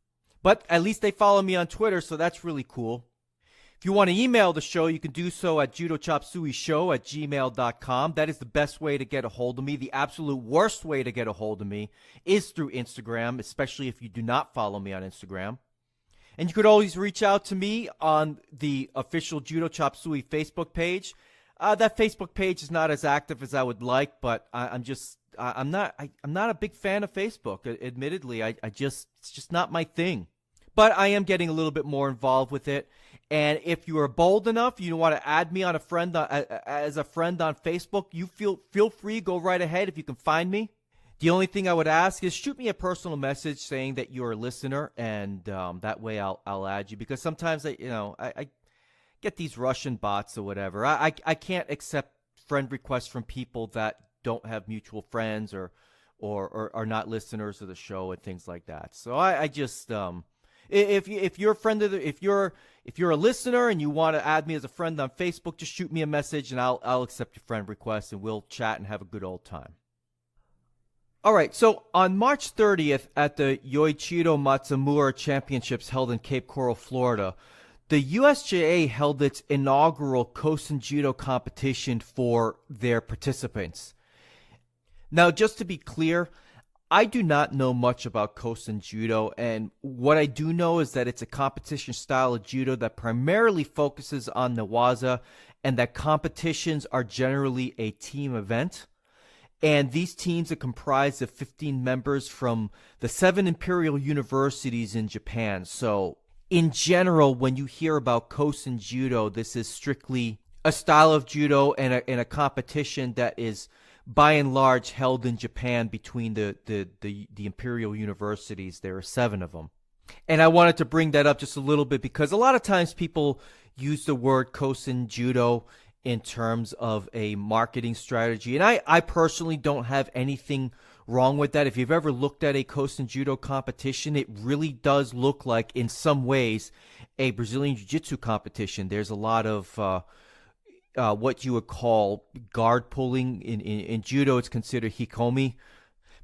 But at least they follow me on Twitter, so that's really cool. If you want to email the show, you can do so at judochopsuey@gmail.com. That is the best way to get a hold of me. The absolute worst way to get a hold of me is through Instagram, especially if you do not follow me on Instagram. And you could always reach out to me on the official Judo Chop Suey Facebook page. That Facebook page is not as active as I would like, but I'm not a big fan of Facebook. Admittedly, it's just not my thing. But I am getting a little bit more involved with it. And if you are bold enough, you want to add me on as a friend on Facebook, you feel free, go right ahead if you can find me. The only thing I would ask is shoot me a personal message saying that you're a listener, and that way I'll add you, because sometimes I get these Russian bots or whatever. I can't accept friend requests from people that don't have mutual friends or are not listeners of the show and things like that. So I just if you're a friend of if you're a listener and you want to add me as a friend on Facebook, just shoot me a message and I'll accept your friend request and we'll chat and have a good old time. All right, so on March 30th at the Yoichiro Matsumura Championships held in Cape Coral, Florida, the USJA held its inaugural Kosen Judo competition for their participants. Now, just to be clear, I do not know much about Kosen Judo, and what I do know is that it's a competition style of judo that primarily focuses on the waza, and that competitions are generally a team event. And these teams are comprised of 15 members from the 7 imperial universities in Japan. So, in general, when you hear about Kosen Judo, this is strictly a style of judo and a competition that is by and large held in Japan between the imperial universities. There are 7 of them. And I wanted to bring that up just a little bit because a lot of times people use the word Kosen Judo in terms of a marketing strategy. And I personally don't have anything wrong with that. If you've ever looked at a Kosen Judo competition, it really does look like, in some ways, a Brazilian Jiu-Jitsu competition. There's a lot of what you would call guard pulling. In Judo, it's considered hikomi.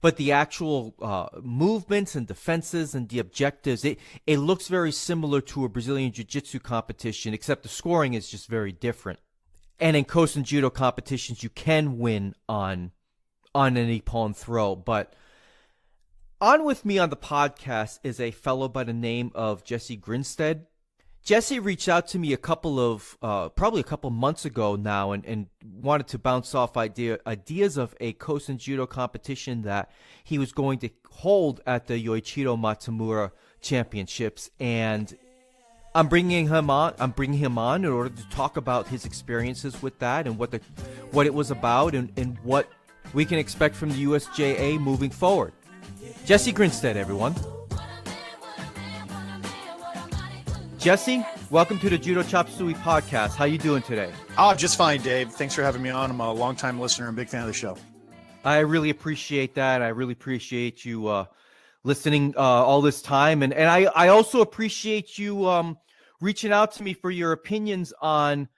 But the actual movements and defenses and the objectives, it looks very similar to a Brazilian Jiu-Jitsu competition, except the scoring is just very different. And in Kosen Judo competitions, you can win on an ippon throw. But on with me on the podcast is a fellow by the name of Jesse Grinstead. Jesse reached out to me probably a couple months ago now and wanted to bounce off ideas of a Kosen Judo competition that he was going to hold at the Yoichiro Matsumura Championships. And I'm bringing him on in order to talk about his experiences with that and what it was about and what we can expect from the USJA moving forward. Jesse Grinstead, everyone. Jesse, welcome to the Judo Chop Suey podcast. How you doing today? Oh, just fine, Dave. Thanks for having me on. I'm a longtime listener and big fan of the show. I really appreciate that. I really appreciate you listening all this time. And I also appreciate you reaching out to me for your opinions on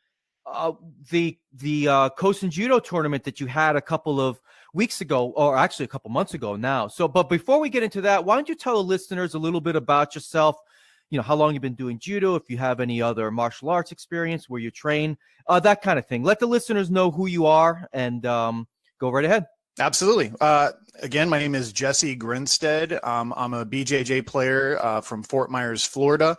the Kosen Judo tournament that you had a couple of weeks ago, or actually a couple months ago now. So, but before we get into that, why don't you tell the listeners a little bit about yourself? You know, how long you've been doing judo, if you have any other martial arts experience, where you train, that kind of thing. Let the listeners know who you are and go right ahead. Absolutely. Again, my name is Jesse Grinstead. I'm a BJJ player from Fort Myers, Florida.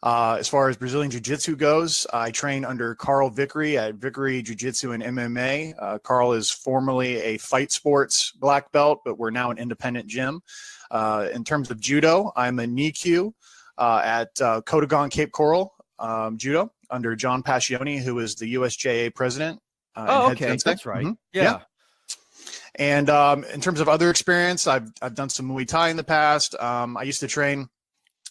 As far as Brazilian Jiu-Jitsu goes, I train under Carl Vickery at Vickery Jiu-Jitsu and MMA. Carl is formerly a fight sports black belt, but we're now an independent gym. In terms of judo, I'm a NIKU at Kodogan Cape Coral Judo under John Passioni, who is the USJA president. Okay, that's right. Mm-hmm. Yeah. And in terms of other experience, I've done some Muay Thai in the past. I used to train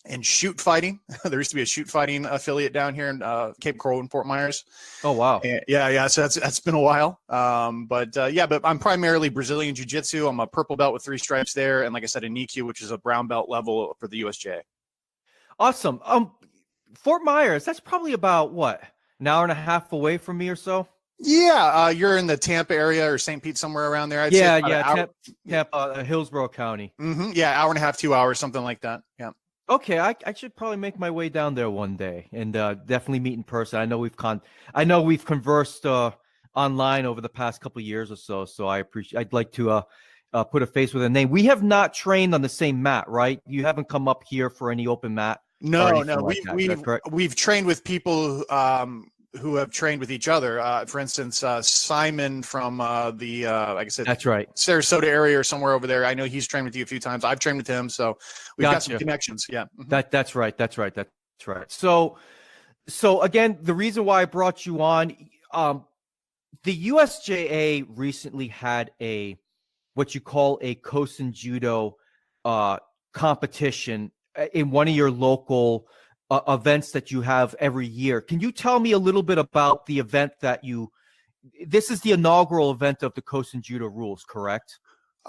and shoot fighting. There used to be a shoot fighting affiliate down here in Cape Coral and Fort Myers. Oh, wow. And yeah. So that's been a while. But I'm primarily Brazilian Jiu-Jitsu. I'm a purple belt with 3 stripes there. And like I said, a Nikkei, which is a brown belt level for the USJA. Awesome. Fort Myers, that's probably about what, an hour and a half away from me or so? Yeah, you're in the Tampa area or St. Pete, somewhere around there. I'd say Tampa, Hillsborough County. Mm-hmm. Yeah, hour and a half, 2 hours, something like that. Yeah. Okay, I should probably make my way down there one day and definitely meet in person. I know we've conversed online over the past couple of years or so. So I'd like to put a face with a name. We have not trained on the same mat, right? You haven't come up here for any open mat. No. We've trained with people who have trained with each other. For instance, Simon from like I said, that's right, Sarasota area or somewhere over there. I know he's trained with you a few times. I've trained with him, so we've got some connections. Yeah, that's right. So again, the reason why I brought you on, the USJA recently had what you call a Kosen Judo competition in one of your local events that you have every year. Can you tell me a little bit about the event this is the inaugural event of the Kosen Judo rules, correct?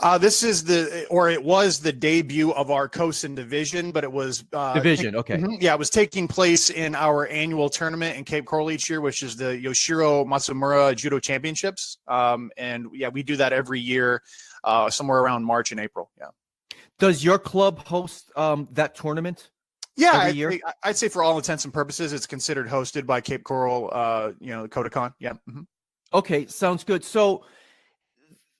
It was the debut of our Kosen division, but it was division. Okay. Yeah, it was taking place in our annual tournament in Cape Coral each year, which is the Yoichiro Matsumura Judo Championships. And yeah, we do that every year, somewhere around March and April. Yeah. Does your club host that tournament? Yeah, every year? I'd say for all intents and purposes, it's considered hosted by Cape Coral, Kodokan. Yeah. Mm-hmm. Okay, sounds good. So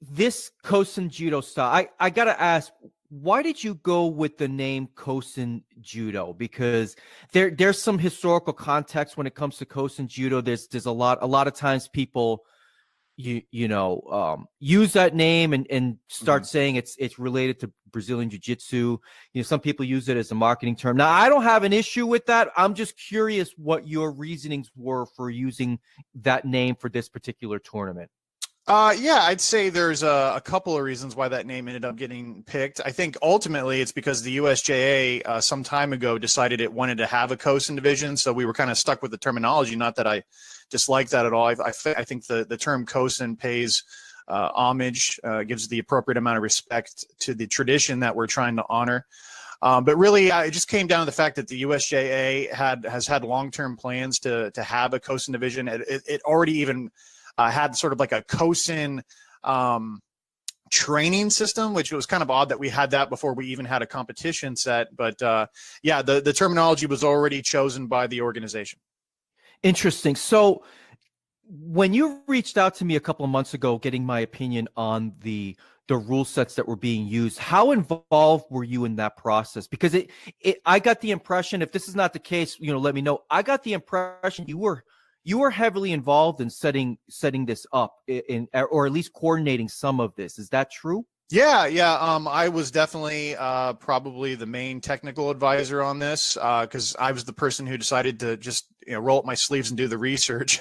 this Kosen Judo style, I got to ask, why did you go with the name Kosen Judo? Because there's some historical context when it comes to Kosen Judo. There's a lot of times people use that name and start saying it's related to Brazilian Jiu-Jitsu. Some people use it as a marketing term. Now, I don't have an issue with that. I'm just curious what your reasonings were for using that name for this particular tournament. I'd say there's a couple of reasons why that name ended up getting picked. I think ultimately it's because the USJA some time ago decided it wanted to have a Kosen division, so we were kind of stuck with the terminology. Not that I dislike that at all. I think the term Kosen pays homage, gives the appropriate amount of respect to the tradition that we're trying to honor. But really, it just came down to the fact that the USJA has had long-term plans to have a Kosen division. It already even had sort of like a Kosen training system, which was kind of odd that we had that before we even had a competition set. But the terminology was already chosen by the organization. Interesting. So when you reached out to me a couple of months ago, getting my opinion on the rule sets that were being used, how involved were you in that process? Because I got the impression, if this is not the case, let me know. I got the impression you were heavily involved in setting this up or at least coordinating some of this. Is that true? Yeah. I was definitely probably the main technical advisor on this because I was the person who decided to just roll up my sleeves and do the research.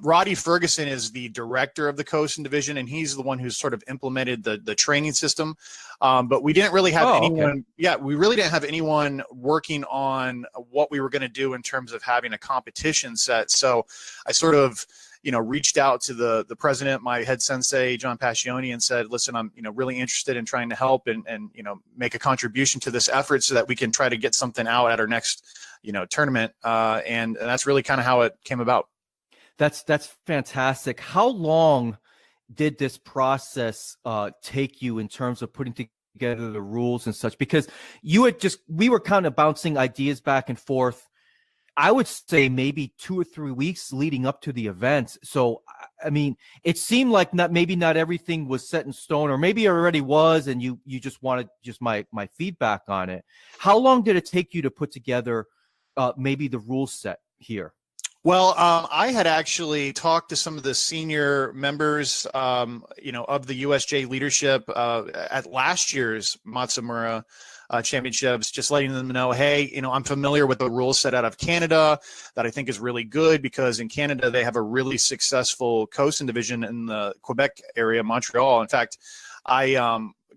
Roddy Ferguson is the director of the Kosen division, and he's the one who's sort of implemented the training system. But we didn't really have anyone. Okay. Yeah, we really didn't have anyone working on what we were going to do in terms of having a competition set. So I sort of reached out to the president, my head sensei, John Passioni, and said, listen, I'm, really interested in trying to help and make a contribution to this effort so that we can try to get something out at our next, tournament. And that's really kind of how it came about. That's fantastic. How long did this process take you in terms of putting together the rules and such? Because we were kind of bouncing ideas back and forth. I would say maybe 2 or 3 weeks leading up to the event. So, I mean, it seemed like not everything was set in stone, or maybe it already was, and you just wanted my feedback on it. How long did it take you to put together maybe the rule set here? Well, I had actually talked to some of the senior members, of the USJ leadership at last year's Matsumura championships, just letting them know, hey, I'm familiar with the rule set out of Canada that I think is really good, because in Canada they have a really successful Kosen division in the Quebec area, Montreal. In fact, I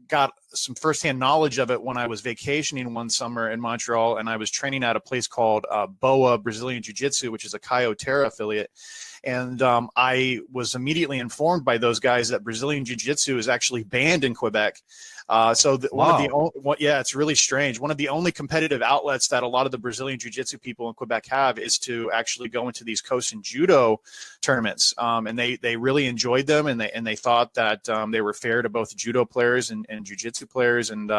got some firsthand knowledge of it when I was vacationing one summer in Montreal, and I was training at a place called BOA Brazilian Jiu-Jitsu, which is a Caio Terra affiliate. And I was immediately informed by those guys that Brazilian Jiu-Jitsu is actually banned in Quebec. It's really strange. One of the only competitive outlets that a lot of the Brazilian Jiu-Jitsu people in Quebec have is to actually go into these Kosen Judo tournaments. And they really enjoyed them, and they thought that they were fair to both judo players and Jiu-Jitsu players. And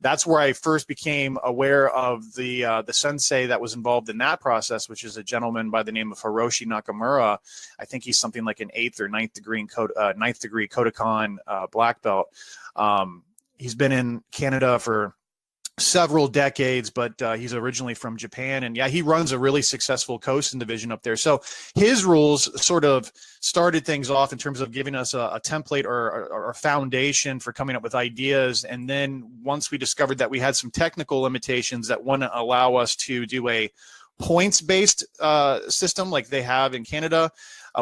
that's where I first became aware of the sensei that was involved in that process, which is a gentleman by the name of Hiroshi Nakamura. I think he's something like an 8th or 9th degree Kodokan black belt. He's been in Canada for several decades, but he's originally from Japan. And yeah, he runs a really successful Kosen division up there. So his rules sort of started things off in terms of giving us a template or a foundation for coming up with ideas. And then once we discovered that we had some technical limitations that wouldn't allow us to do a points-based system like they have in Canada,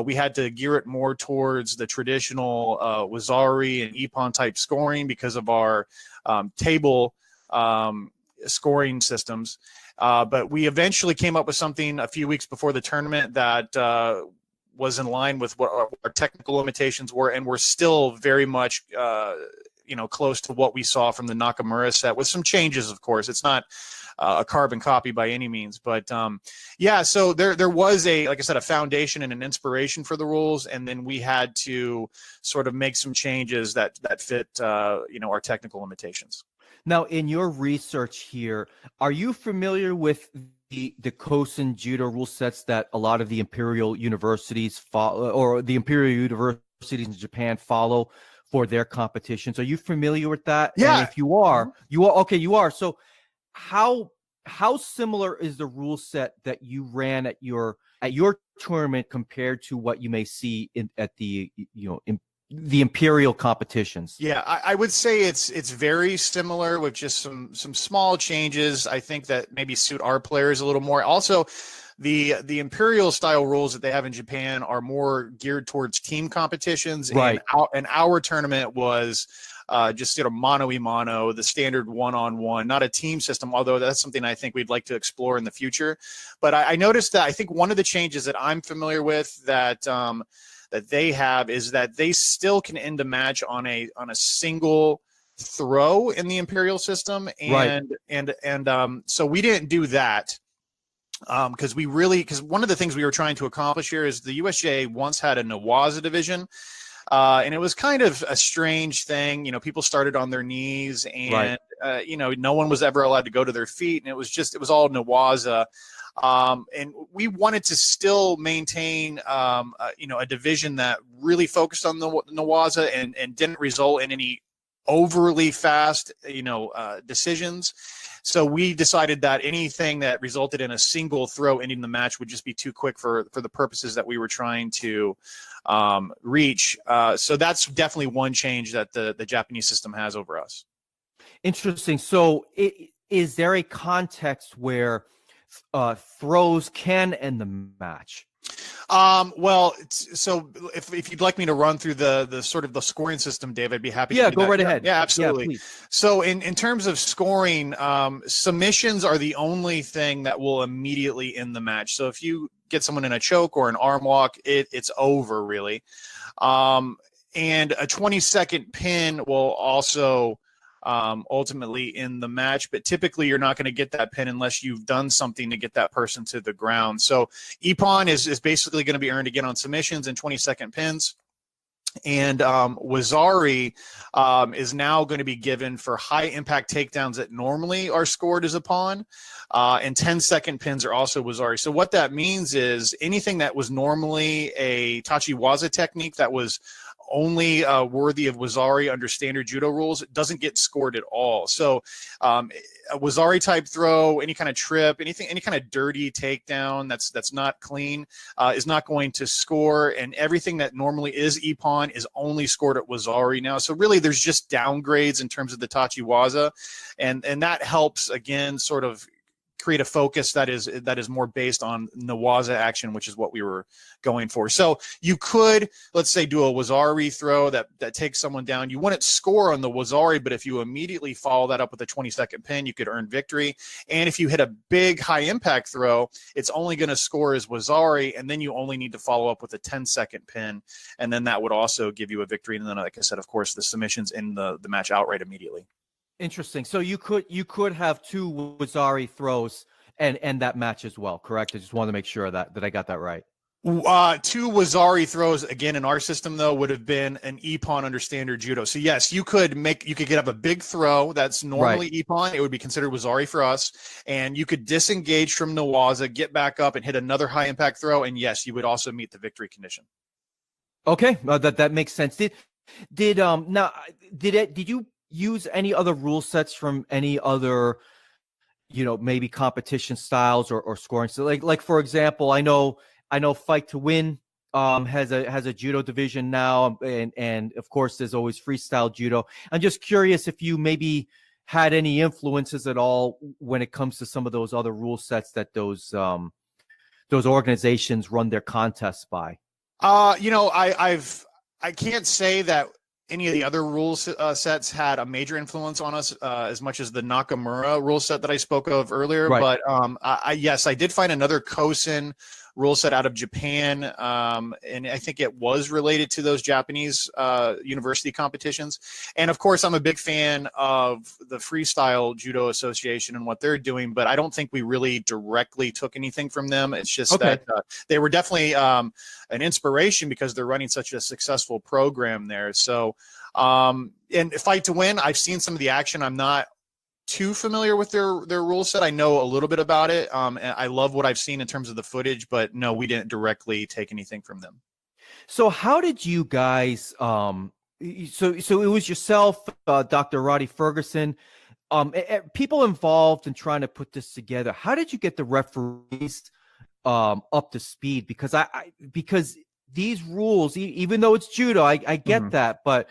we had to gear it more towards the traditional Wazari and Ippon type scoring because of our table scoring systems. But we eventually came up with something a few weeks before the tournament that was in line with what our technical limitations were, and we're still very much close to what we saw from the Nakamura set, with some changes, of course. It's not a carbon copy by any means, but so there was like I said, a foundation and an inspiration for the rules, and then we had to sort of make some changes that fit our technical limitations. Now, in your research here, are you familiar with the Kosen Judo rule sets that a lot of the imperial universities follow, or the imperial universities in Japan follow for their competitions? Are you familiar with that? Yeah. And if you are, okay. You are. So how similar is the rule set that you ran at your tournament compared to what you may see at the imperial competitions? Yeah, I would say it's very similar, with just some small changes, I think, that maybe suit our players a little more. Also, the imperial style rules that they have in Japan are more geared towards team competitions, right? And our tournament was just mano-a-mano, the standard one-on-one, not a team system, although that's something I think we'd like to explore in the future. But I noticed that I think one of the changes that I'm familiar with that they have is that they still can end a match on a single throw in the imperial system, and so we didn't do that. Because one of the things we were trying to accomplish here is the USJA once had a Nawaza division, and it was kind of a strange thing. People started on their knees, and no one was ever allowed to go to their feet, and it was all Nawaza. And we wanted to still maintain, a division that really focused on the Nawaza and didn't result in any overly fast, decisions. So we decided that anything that resulted in a single throw ending the match would just be too quick for the purposes that we were trying to reach. So that's definitely one change that the Japanese system has over us. Interesting. So is there a context where throws can end the match? So if you'd like me to run through the sort of the scoring system, Dave, I'd be happy to do go that. right ahead. Yeah, absolutely. Yeah, so in terms of scoring, submissions are the only thing that will immediately end the match. So if you get someone in a choke or an arm lock, it's over, really. And a 20-second pin will also ultimately in the match, but typically you're not going to get that pin unless you've done something to get that person to the ground. So Ippon is basically going to be earned again on submissions and 20-second pins. And Wazari is now going to be given for high impact takedowns that normally are scored as Ippon, and 10-second pins are also Wazari. So what that means is anything that was normally a Tachiwaza technique that was only worthy of Wazari under standard judo rules doesn't get scored at all. So a Wazari type throw, any kind of trip, any kind of dirty takedown that's not clean is not going to score, and everything that normally is Ippon is only scored at Wazari now. So really there's just downgrades in terms of the Tachiwaza, and that helps again sort of create a focus that is more based on Nawaza action, which is what we were going for. So you could, let's say, do a Wazari throw that takes someone down. You wouldn't score on the Wazari, but if you immediately follow that up with a 20-second pin, you could earn victory. And if you hit a big high impact throw, it's only going to score as Wazari, and then you only need to follow up with a 10-second pin, and then that would also give you a victory. And then, like I said, of course, the submissions in the match outright immediately. Interesting. So you could have 2 Wazari throws and end that match as well, correct? I just wanted to make sure that I got that right. 2 Wazari throws, again, in our system, though, would have been an ippon under standard judo. So yes, you could get up a big throw that's normally ippon. It would be considered Wazari for us. And you could disengage from Nawaza, get back up and hit another high impact throw. And yes, you would also meet the victory condition. Okay. That makes sense. Did you use any other rule sets from any other, maybe competition styles or scoring? So like for example, I know Fight to Win has a judo division now, and of course there's always freestyle judo. I'm just curious if you maybe had any influences at all when it comes to some of those other rule sets that those organizations run their contests by. I can't say that any of the other rule sets had a major influence on us as much as the Nakamura rule set that I spoke of earlier. Right. But yes, I did find another Kosen rule set out of Japan, and I think it was related to those Japanese university competitions. And of course, I'm a big fan of the Freestyle Judo Association and what they're doing, but I don't think we really directly took anything from them. It's just that they were definitely an inspiration because they're running such a successful program there. So, and Fight to Win, I've seen some of the action. I'm not too familiar with their rule set. I know a little bit about it. And I love what I've seen in terms of the footage, but no, we didn't directly take anything from them. So how did you guys, so it was yourself, Dr. Roddy Ferguson, people involved in trying to put this together. How did you get the referees up to speed? Because because these rules, even though it's judo, I get that, but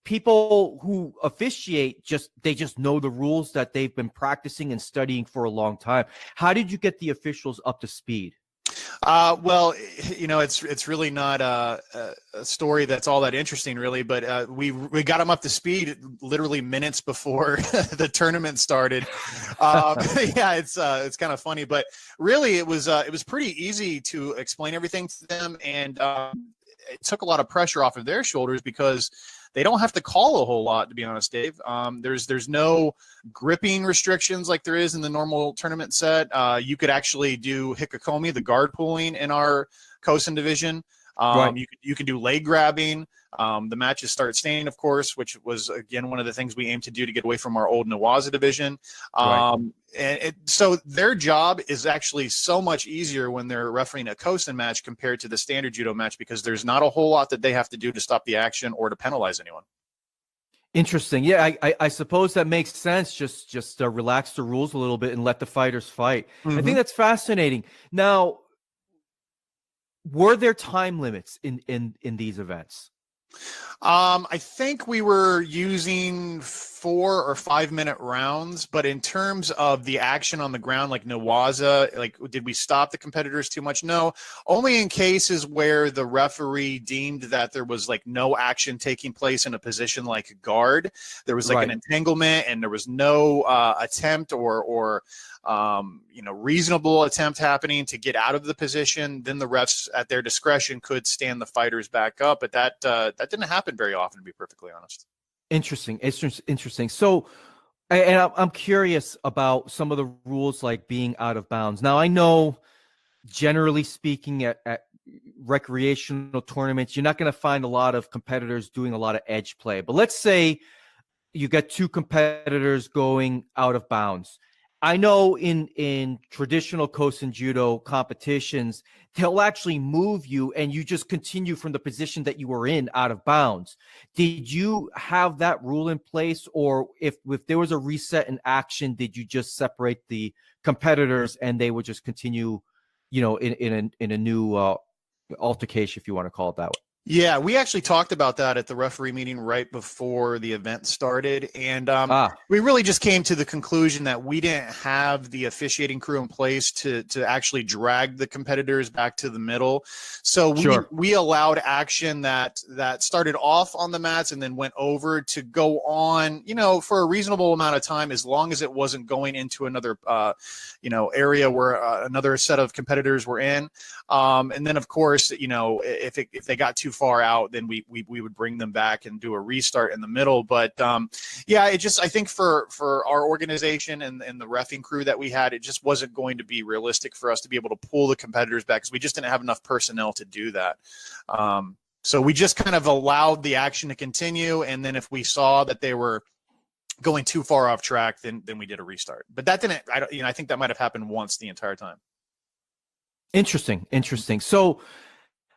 people who officiate they just know the rules that they've been practicing and studying for a long time. How did you get the officials up to speed? Well, it's really not a story that's all that interesting, really. But we got them up to speed literally minutes before the tournament started. Yeah, it's kind of funny, but really it was pretty easy to explain everything to them, and it took a lot of pressure off of their shoulders because they don't have to call a whole lot, to be honest, Dave. There's no gripping restrictions like there is in the normal tournament set. You could actually do hikakomi, the guard pulling in our Kosen division. You can do leg grabbing. The matches start staying, of course, which was, again, one of the things we aimed to do to get away from our old Nawaza division. So their job is actually so much easier when they're refereeing a Kosen match compared to the standard judo match, because there's not a whole lot that they have to do to stop the action or to penalize anyone. Interesting. Yeah, I suppose that makes sense. Just relax the rules a little bit and let the fighters fight. I think that's fascinating. Now, were there time limits in these events? I think we were using 4 or 5 minute rounds, but in terms of the action on the ground, like Nawaza, like, did we stop the competitors too much? No, only in cases where the referee deemed that there was like no action taking place in a position like guard. There was like an entanglement and there was no attempt or reasonable attempt happening to get out of the position. Then the refs at their discretion could stand the fighters back up, but that didn't happen very often, to be perfectly honest. Interesting. So, and I'm curious about some of the rules, like being out of bounds. Now, I know, generally speaking, at recreational tournaments, you're not going to find a lot of competitors doing a lot of edge play. But let's say you got 2 competitors going out of bounds. I know in traditional Kosen Judo competitions, they'll actually move you and you just continue from the position that you were in out of bounds. Did you have that rule in place, or if there was a reset in action, did you just separate the competitors and they would just continue, in a new altercation, if you want to call it that way? Yeah, we actually talked about that at the referee meeting right before the event started. And we really just came to the conclusion that we didn't have the officiating crew in place to actually drag the competitors back to the middle. So we allowed action that started off on the mats and then went over to go on, for a reasonable amount of time, as long as it wasn't going into another, area where another set of competitors were in. And then, of course, if they got too far out, then we would bring them back and do a restart in the middle. But I think for our organization and the reffing crew that we had, it just wasn't going to be realistic for us to be able to pull the competitors back because we just didn't have enough personnel to do that. So we just kind of allowed the action to continue, and then if we saw that they were going too far off track, then we did a restart. But that didn't. I think that might have happened once the entire time. Interesting. So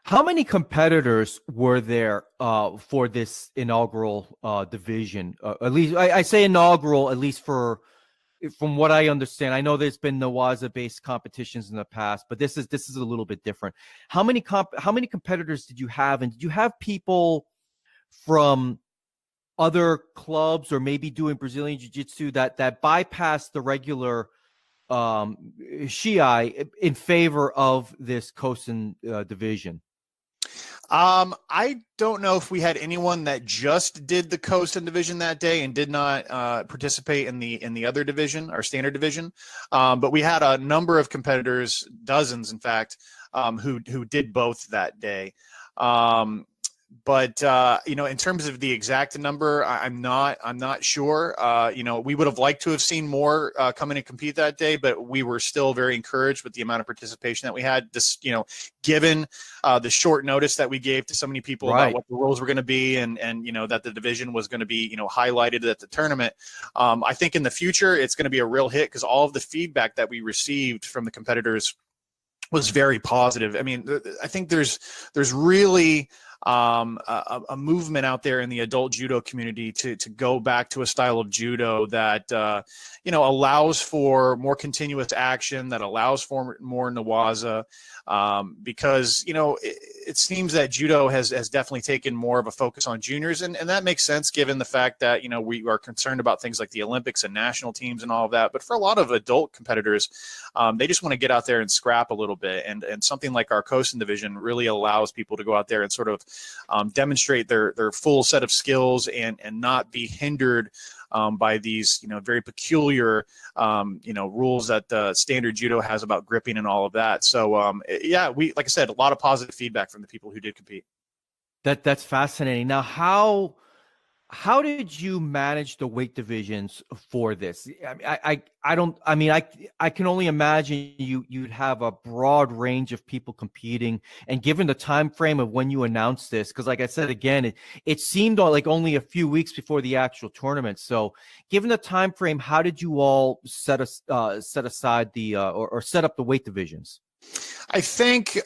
how many competitors were there for this inaugural division? At least I say inaugural, at least from what I understand. I know there's been Nawaza-based competitions in the past, but this is a little bit different. How many competitors did you have, and did you have people from other clubs or maybe doing Brazilian Jiu-Jitsu that bypassed the regular Shiai in favor of this Kosen division? I don't know if we had anyone that just did the Kosen division that day and did not participate in the other division, our standard division. But we had a number of competitors, dozens in fact, who did both that day. But in terms of the exact number, I'm not sure. We would have liked to have seen more come in and compete that day, but we were still very encouraged with the amount of participation that we had. This, given the short notice that we gave to so many people about what the rules were going to be, and that the division was going to be highlighted at the tournament. I think in the future it's going to be a real hit because all of the feedback that we received from the competitors was very positive. I mean, I think there's really a movement out there in the adult judo community to go back to a style of judo that allows for more continuous action, that allows for more nawaza, because it seems that judo has definitely taken more of a focus on juniors, and that makes sense given the fact that we are concerned about things like the Olympics and national teams and all of that. But for a lot of adult competitors, they just want to get out there and scrap a little bit, and something like our Kosen division really allows people to go out there and sort of demonstrate their full set of skills and not be hindered by these very peculiar rules that standard judo has about gripping and all of that. So we, like I said, a lot of positive feedback from the people who did compete. That's fascinating. Now, how did you manage the weight divisions for this? I can only imagine you'd have a broad range of people competing, and given the time frame of when you announced this, because like I said again, it seemed like only a few weeks before the actual tournament. So, given the time frame, how did you all set aside or set up the weight divisions? I think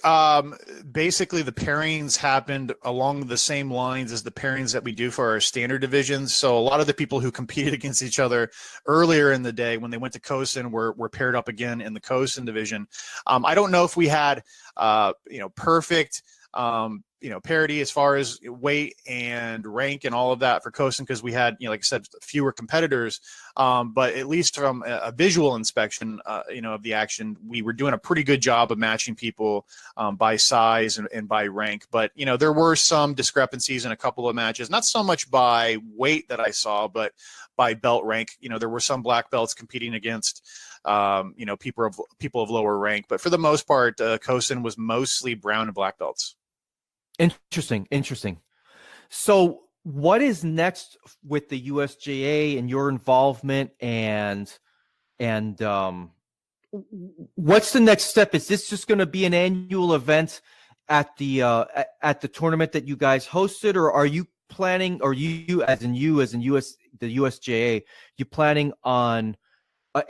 basically the pairings happened along the same lines as the pairings that we do for our standard divisions. So a lot of the people who competed against each other earlier in the day when they went to Kosen were paired up again in the Kosen division. I don't know if we had perfect parity as far as weight and rank and all of that for Kosen, because we had, like I said, fewer competitors. But at least from a visual inspection, of the action, we were doing a pretty good job of matching people by size and by rank. But, there were some discrepancies in a couple of matches, not so much by weight that I saw, but by belt rank. There were some black belts competing against people of lower rank. But for the most part, Kosen was mostly brown and black belts. Interesting. So what is next with the USJA and your involvement, and what's the next step? Is this just going to be an annual event at the tournament that you guys hosted, or are you planning, or the USJA, you planning on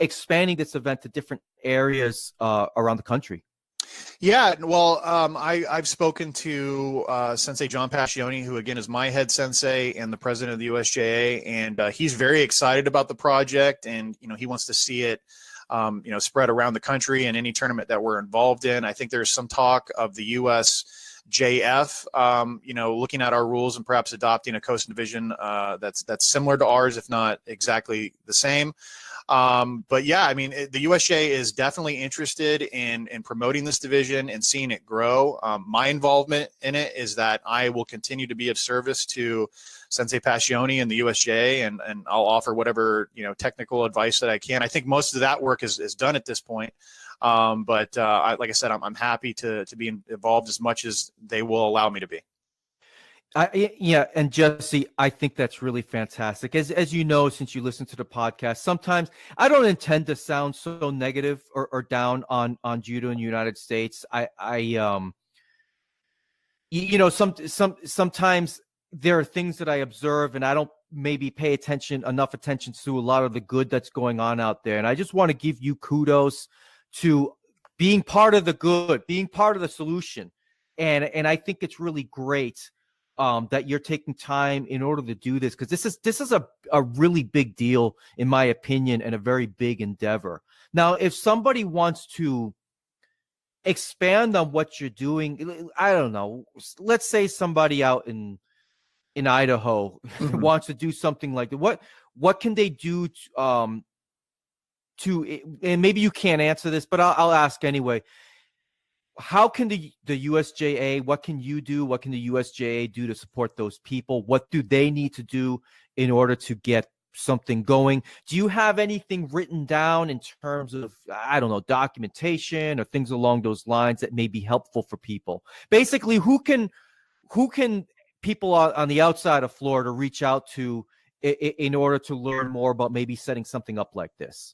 expanding this event to different areas around the country? Yeah, well, I've spoken to Sensei John Pascioni, who again is my head sensei and the president of the USJA, and he's very excited about the project, and he wants to see it spread around the country in any tournament that we're involved in. I think there's some talk of the U.S. USJF, looking at our rules and perhaps adopting a Kosen division that's similar to ours, if not exactly the same. But yeah, I mean, the USJA is definitely interested in promoting this division and seeing it grow. My involvement in it is that I will continue to be of service to Sensei Passioni and the USJA, and I'll offer whatever, technical advice that I can. I think most of that work is done at this point. But like I said, I'm happy to be involved as much as they will allow me to be. And Jesse, I think that's really fantastic. As you know, since you listen to the podcast, sometimes I don't intend to sound so negative or down on judo in the United States. Sometimes there are things that I observe and I don't maybe pay enough attention to a lot of the good that's going on out there. And I just want to give you kudos to being part of the good, being part of the solution. And I think it's really great that you're taking time in order to do this, because this is a really big deal, in my opinion, and a very big endeavor. Now, if somebody wants to expand on what you're doing, I don't know, let's say somebody out in Idaho wants to do something like that. What can they do to, and maybe you can't answer this, but I'll ask anyway. How can the USJA, what can you do? What can the USJA do to support those people? What do they need to do in order to get something going? Do you have anything written down in terms of, I don't know, documentation or things along those lines that may be helpful for people? Basically, who can people on the outside of Florida reach out to in order to learn more about maybe setting something up like this?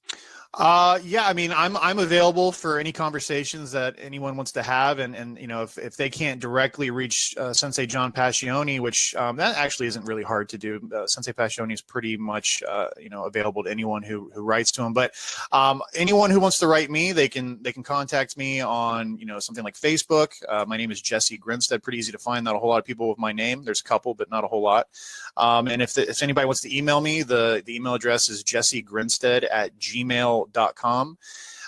Yeah, I mean, I'm available for any conversations that anyone wants to have, and if they can't directly reach Sensei John Passioni, which that actually isn't really hard to do. Sensei Passioni is pretty much available to anyone who writes to him. But anyone who wants to write me, they can contact me on something like Facebook. My name is Jesse Grinstead. Pretty easy to find. Not a whole lot of people with my name. There's a couple, but not a whole lot. And if anybody wants to email me, the email address is jessegrinstead@gmail.com.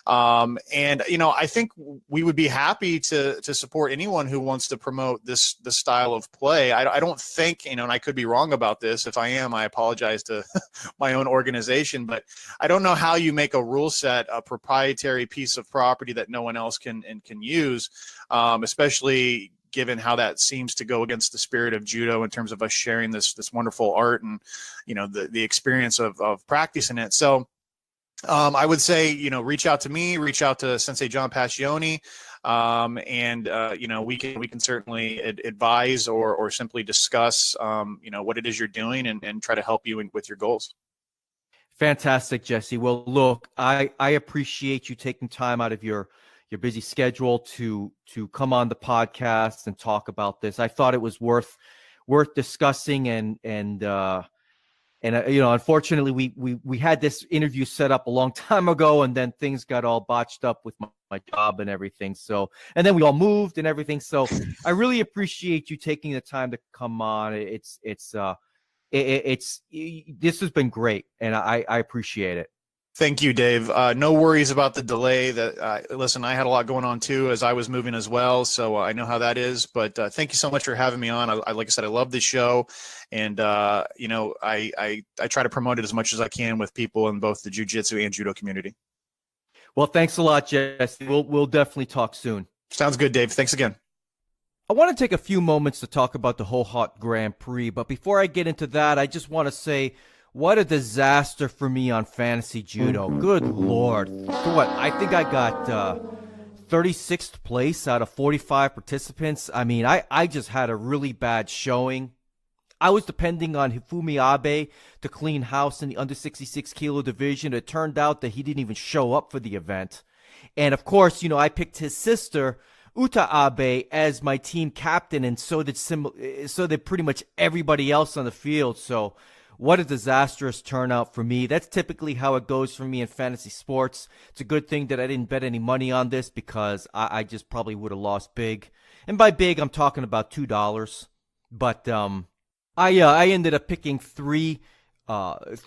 And I think we would be happy to support anyone who wants to promote this style of play. I don't think, and I could be wrong about this. If I am, I apologize to my own organization, but I don't know how you make a rule set a proprietary piece of property that no one else can use, especially given how that seems to go against the spirit of judo in terms of us sharing this wonderful art and the experience of practicing it. So I would say, reach out to me, reach out to Sensei John Passioni, and we can certainly advise or simply discuss, what it is you're doing and try to help you with your goals. Fantastic, Jesse. Well, look, I appreciate you taking time out of your busy schedule to come on the podcast and talk about this. I thought it was worth discussing, and unfortunately, we had this interview set up a long time ago, and then things got all botched up with my job and everything. So, and then we all moved and everything. So, I really appreciate you taking the time to come on. This has been great, and I appreciate it. Thank you, Dave. No worries about the delay. Listen, I had a lot going on too as I was moving as well, so I know how that is. But thank you so much for having me on. Like I said, I love the show, and I try to promote it as much as I can with people in both the jiu-jitsu and judo community. Well, thanks a lot, Jesse. We'll definitely talk soon. Sounds good, Dave. Thanks again. I want to take a few moments to talk about the Hohhot Grand Prix, but before I get into that, I just want to say, what a disaster for me on fantasy judo. Good Lord. What? I think I got 36th place out of 45 participants. I mean, I just had a really bad showing. I was depending on Hifumi Abe to clean house in the under 66 kilo division. It turned out that he didn't even show up for the event. And of course, I picked his sister, Uta Abe, as my team captain, and so did pretty much everybody else on the field. So what a disastrous turnout for me. That's typically how it goes for me in fantasy sports. It's a good thing that I didn't bet any money on this, because I just probably would have lost big. And by big, I'm talking about $2. But I ended up picking three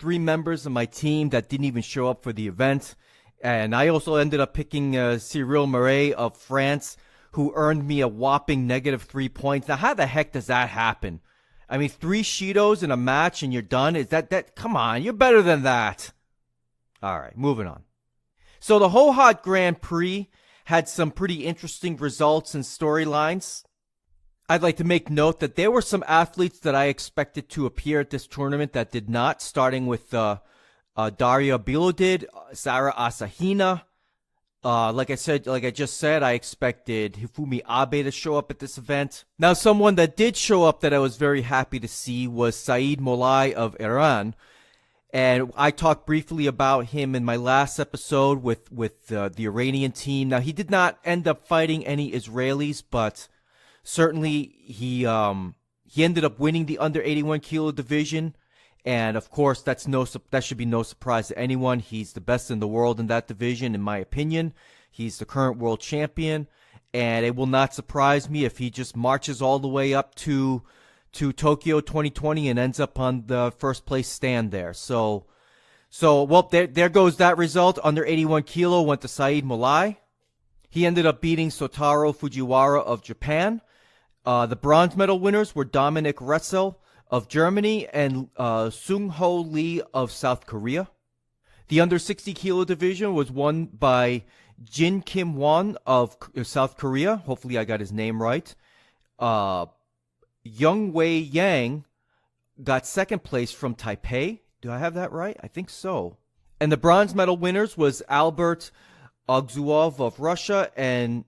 members of my team that didn't even show up for the event. And I also ended up picking Cyril Marais of France, who earned me a whopping -3 points. Now, how the heck does that happen? I mean, 3 Shidos in a match and you're done? Is that come on, you're better than that. All right, moving on. So the Hohhot Grand Prix had some pretty interesting results and storylines. I'd like to make note that there were some athletes that I expected to appear at this tournament that did not, starting with Daria Bilodid, Sarah Asahina. Like I just said, I expected Hifumi Abe to show up at this event. Now, someone that did show up that I was very happy to see was Saeed Molai of Iran. And I talked briefly about him in my last episode with the Iranian team. Now, he did not end up fighting any Israelis, but certainly he ended up winning the under 81 kilo division. And of course, that should be no surprise to anyone. He's the best in the world in that division, in my opinion. He's the current world champion, and it will not surprise me if he just marches all the way up to Tokyo 2020 and ends up on the first place stand there. So well, there goes that result. Under 81 kilo went to Saeed Molai. He ended up beating Sotaro Fujiwara of Japan. The bronze medal winners were Dominic Ressel of Germany and Sung-Ho Lee of South Korea. The under 60 kilo division was won by Jin Kim Won of South Korea. Hopefully I got his name right. Young Wei Yang got second place from Taipei. Do I have that right? I think so. And the bronze medal winners was Albert Ogzuov of Russia and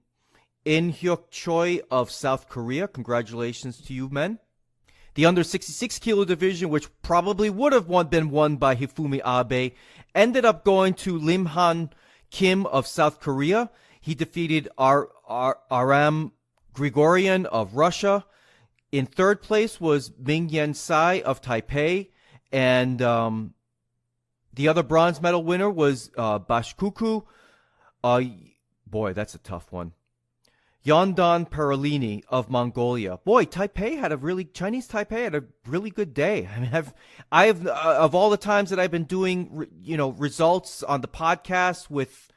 In Hyuk Choi of South Korea. Congratulations to you, men. The under 66 kilo division, which probably would have been won by Hifumi Abe, ended up going to Lim Han Kim of South Korea. He defeated Aram Grigorian of Russia. In third place was Ming Yen Sai of Taipei. And the other bronze medal winner was Bashkuku. Boy, that's a tough one. Yondan Perolini of Mongolia. Boy, Chinese Taipei had a really good day. I mean, I've of all the times that I've been doing, results on the podcast with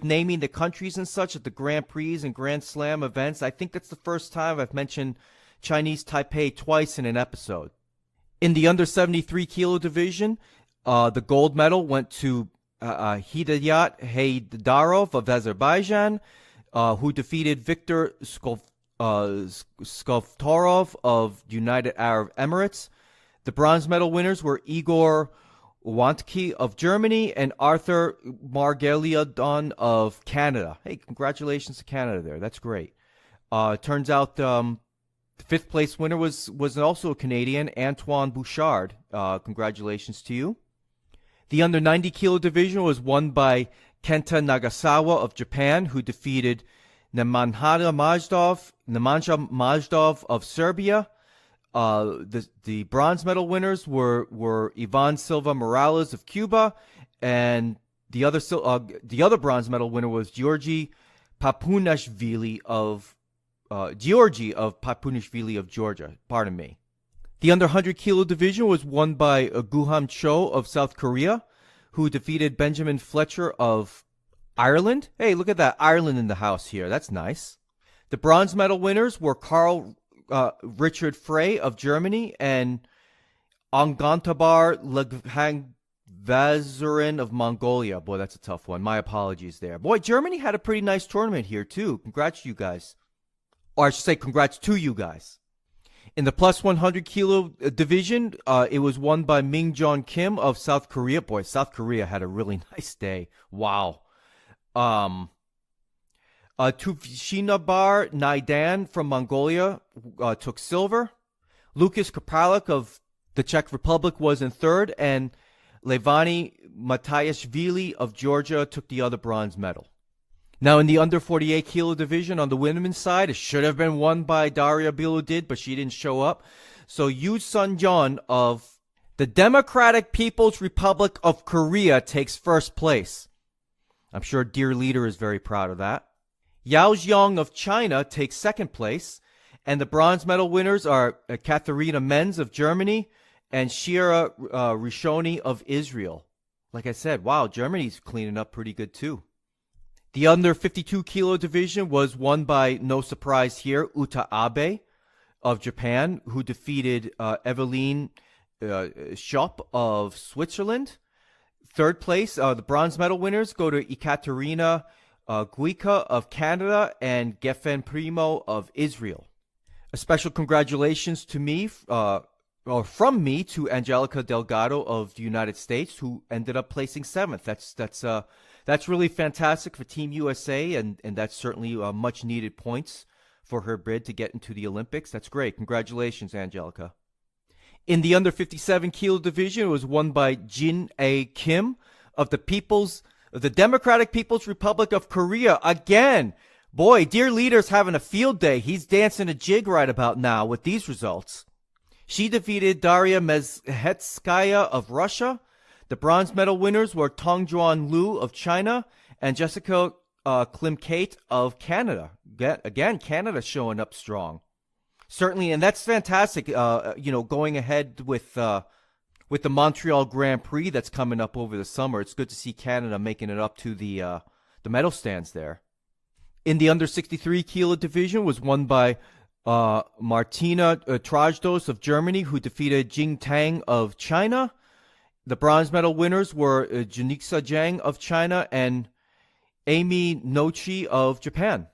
naming the countries and such at the Grand Prix and Grand Slam events, I think that's the first time I've mentioned Chinese Taipei twice in an episode. In the under 73 kilo division, the gold medal went to Hidayat Haydarov of Azerbaijan, who defeated Viktor Skovtorov of United Arab Emirates. The bronze medal winners were Igor Wantke of Germany and Arthur Margeliadon of Canada. Hey, congratulations to Canada there. That's great. Turns out the fifth place winner was also a Canadian, Antoine Bouchard. Congratulations to you. The under 90 kilo division was won by Kenta Nagasawa of Japan, who defeated Nemanja Majdov of Serbia. The bronze medal winners were Ivan Silva Morales of Cuba, and the other bronze medal winner was Georgi Papunashvili of Georgia. Pardon me. The under 100 kilo division was won by Guham Cho of South Korea, who defeated Benjamin Fletcher of Ireland. Hey, look at that. Ireland in the house here. That's nice. The bronze medal winners were Carl Richard Frey of Germany and Ongantabar Leghangvazurin of Mongolia. Boy, that's a tough one. My apologies there. Boy, Germany had a pretty nice tournament here, too. Congrats to you guys. Or I should say congrats to you guys. In the plus 100 kilo division, it was won by Ming John Kim of South Korea. Boy, South Korea had a really nice day. Wow. Tuvshinabar Naidan from Mongolia took silver. Lucas Krapalik of the Czech Republic was in third, and Levani Matayashvili of Georgia took the other bronze medal. Now, in the under 48 kilo division on the women's side, it should have been won by Daria Bilodid, but she didn't show up. So Yu Sun-yeon of the Democratic People's Republic of Korea takes first place. I'm sure Dear Leader is very proud of that. Yao Xiong of China takes second place. And the bronze medal winners are Katharina Menz of Germany and Shira Rishoni of Israel. Like I said, wow, Germany's cleaning up pretty good too. The under 52 kilo division was won by, no surprise here, Uta Abe of Japan, who defeated Eveline Schopp of Switzerland. Third place, the bronze medal winners go to Ekaterina Guica of Canada and Geffen Primo of Israel. A special congratulations to me, or from me, to Angelica Delgado of the United States, who ended up placing 7th. That's really fantastic for Team USA, and that's certainly much needed points for her bid to get into the Olympics. That's great. Congratulations, Angelica. In the under 57 kilo division, it was won by Jin A. Kim of the Democratic People's Republic of Korea. Again, boy, dear leader's having a field day. He's dancing a jig right about now with these results. She defeated Daria Mezhetskaya of Russia. The bronze medal winners were Tongjuan Liu of China and Jessica Klimkate of Canada. Again, Canada showing up strong. Certainly, and that's fantastic, going ahead with the Montreal Grand Prix that's coming up over the summer. It's good to see Canada making it up to the medal stands there. In the under 63 kilo division was won by Martina Trajdos of Germany, who defeated Jing Tang of China. The bronze medal winners were Junixa Zhang of China and Amy Nochi of Japan.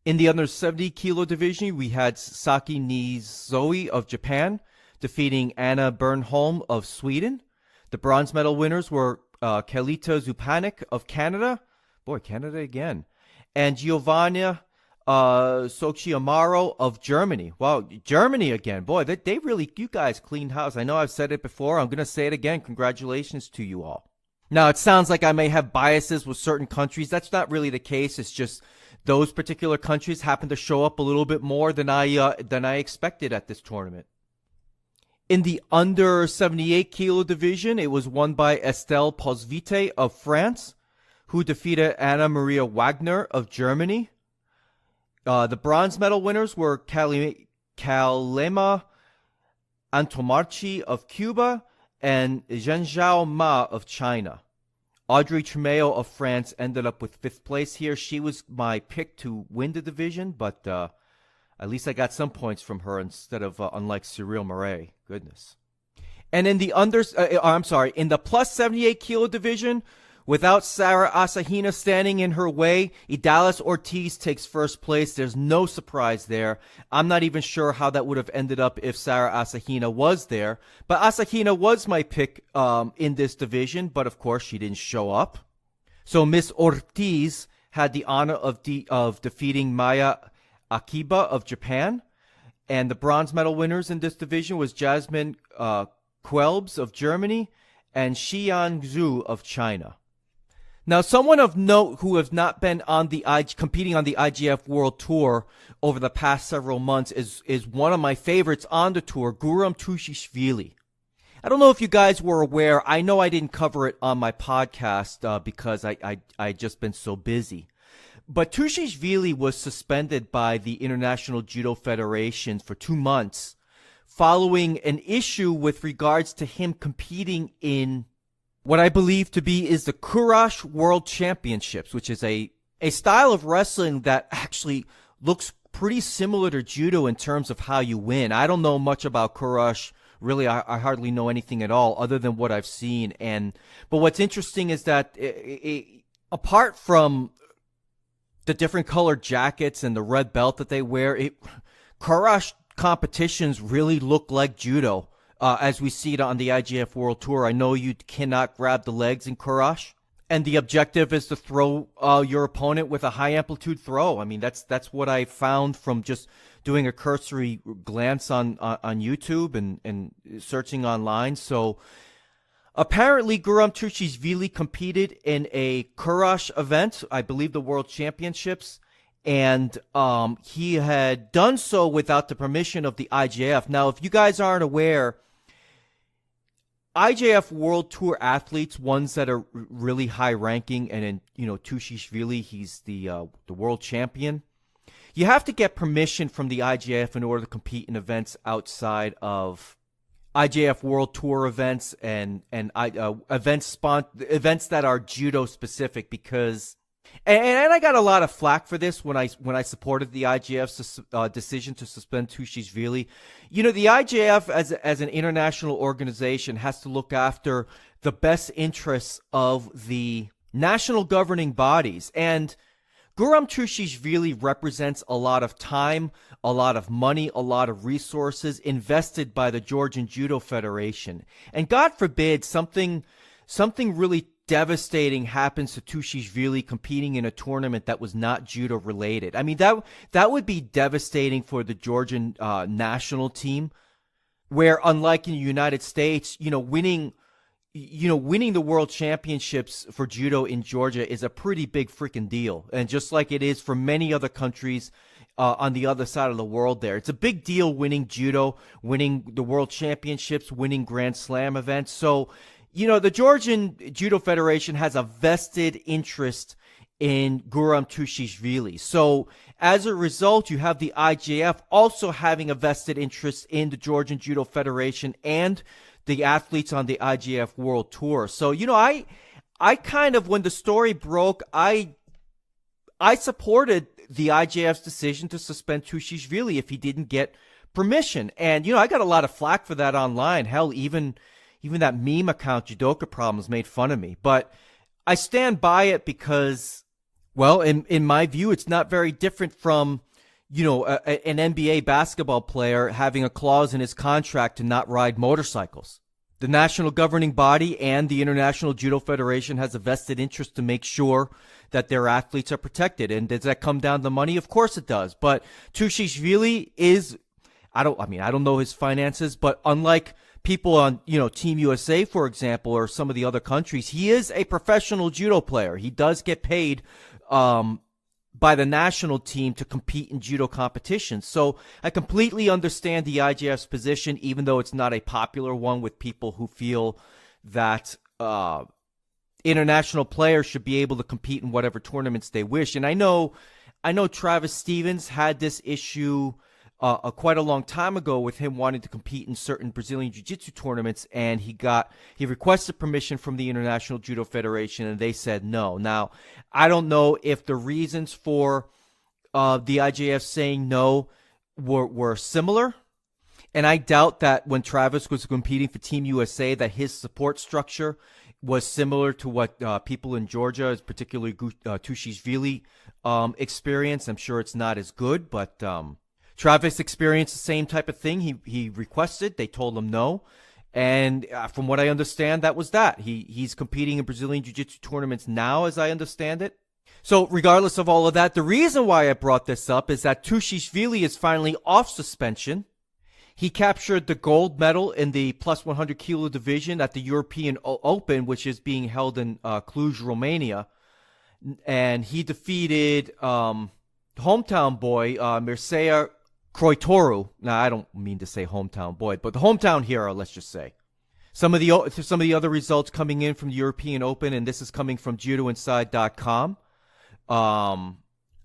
In the under 70 kilo division, we had Saki Nizoe of Japan defeating Anna Bernholm of Sweden. The bronze medal winners were Kelita Zupanik of Canada. Boy, Canada again. And Giovanna Sochiamaro of Germany. Wow, Germany again. Boy, they really, you guys cleaned house. I know I've said it before. I'm going to say it again. Congratulations to you all. Now, it sounds like I may have biases with certain countries. That's not really the case. It's just those particular countries happen to show up a little bit more than I expected at this tournament. In the under 78 kilo division, it was won by Estelle Posvite of France, who defeated Anna Maria Wagner of Germany. The bronze medal winners were Kalema Antomarchi of Cuba and Zhenzhao Ma of China. Audrey Tremeo of France ended up with 5th place here. She was my pick to win the division, but at least I got some points from her instead of unlike Cyril Murray. Goodness. And in the in the plus 78 kilo division, without Sarah Asahina standing in her way, Idalis Ortiz takes 1st place. There's no surprise there. I'm not even sure how that would have ended up if Sarah Asahina was there. But Asahina was my pick in this division, but of course she didn't show up. So Miss Ortiz had the honor of defeating Maya Akiba of Japan. And the bronze medal winners in this division was Jasmine Quelbs of Germany and Xian Zhu of China. Now, someone of note who has not been on competing on the IGF World Tour over the past several months is one of my favorites on the tour, Guram Tushishvili. I don't know if you guys were aware. I know I didn't cover it on my podcast because I just been so busy. But Tushishvili was suspended by the International Judo Federation for 2 months following an issue with regards to him competing in what I believe to be is the Kurash World Championships, which is a style of wrestling that actually looks pretty similar to judo in terms of how you win. I don't know much about Kurash. Really, I hardly know anything at all other than what I've seen. But what's interesting is that apart from the different colored jackets and the red belt that they wear, Kurash competitions really look like judo. As we see it on the IGF World Tour. I know you cannot grab the legs in Kurash, and the objective is to throw your opponent with a high amplitude throw. I mean, that's what I found from just doing a cursory glance on YouTube and searching online. So apparently Guram Tushishvili competed in a Kurash event, I believe the World Championships, and he had done so without the permission of the IJF. Now, if you guys aren't aware, IJF World Tour athletes, ones that are really high ranking, and in Tushishvili, he's the world champion. You have to get permission from the IJF in order to compete in events outside of IJF World Tour events and events that are judo specific, because And I got a lot of flack for this when I supported the IJF's decision to suspend Tushishvili. You know, the IJF as an international organization has to look after the best interests of the national governing bodies. And Guram Tushishvili represents a lot of time, a lot of money, a lot of resources invested by the Georgian Judo Federation. And God forbid something really devastating happens to Tushishvili competing in a tournament that was not judo related. I mean, that would be devastating for the Georgian national team, where unlike in the United States, winning the world championships for judo in Georgia is a pretty big freaking deal. And just like it is for many other countries on the other side of the world there, it's a big deal winning judo, winning the world championships, winning Grand Slam events. So, the Georgian Judo Federation has a vested interest in Guram Tushishvili. So as a result, you have the IJF also having a vested interest in the Georgian Judo Federation and the athletes on the IJF World Tour. So, I kind of, when the story broke, I supported the IJF's decision to suspend Tushishvili if he didn't get permission. And, I got a lot of flack for that online. Hell, even that meme account, Judoka Problems, made fun of me. But I stand by it because, well, in my view, it's not very different from, an NBA basketball player having a clause in his contract to not ride motorcycles. The national governing body and the International Judo Federation has a vested interest to make sure that their athletes are protected. And does that come down to money? Of course it does. But Tushishvili is, I don't know his finances, but unlike people on, Team USA, for example, or some of the other countries, he is a professional judo player. He does get paid by the national team to compete in judo competitions. So I completely understand the IJF's position, even though it's not a popular one with people who feel that international players should be able to compete in whatever tournaments they wish. And I know Travis Stevens had this issue quite a long time ago with him wanting to compete in certain Brazilian Jiu-Jitsu tournaments, and he requested permission from the International Judo Federation, and they said no. Now, I don't know if the reasons for the IJF saying no were similar, and I doubt that when Travis was competing for Team USA that his support structure was similar to what people in Georgia, particularly Tushishvili, experienced. I'm sure it's not as good, but Travis experienced the same type of thing. He requested. They told him no. And from what I understand, that was that. He's competing in Brazilian Jiu-Jitsu tournaments now, as I understand it. So regardless of all of that, the reason why I brought this up is that Tushishvili is finally off suspension. He captured the gold medal in the plus 100 kilo division at the European Open, which is being held in Cluj, Romania. And he defeated hometown boy Mircea Croitoru. Now, I don't mean to say hometown boy, but the hometown hero, let's just say. Some of the other results coming in from the European Open, and this is coming from JudoInside.com.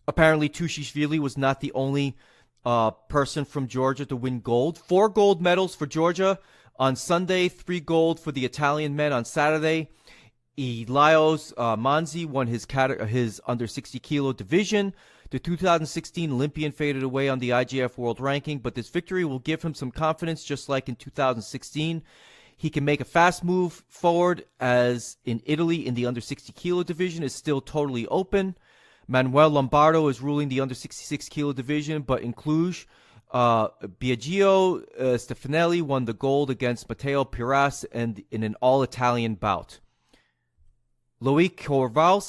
Apparently, Tushishvili was not the only person from Georgia to win gold. 4 gold medals for Georgia on Sunday, 3 gold for the Italian men on Saturday. Elios Manzi won his under 60 kilo division. The 2016 Olympian faded away on the IJF World Ranking, but this victory will give him some confidence, just like in 2016. He can make a fast move forward, as in Italy in the under 60 kilo division is still totally open. Manuel Lombardo is ruling the under 66 kilo division, but in Cluj, Biagio Stefanelli won the gold against Matteo Piras and in an all-Italian bout. Loic Corval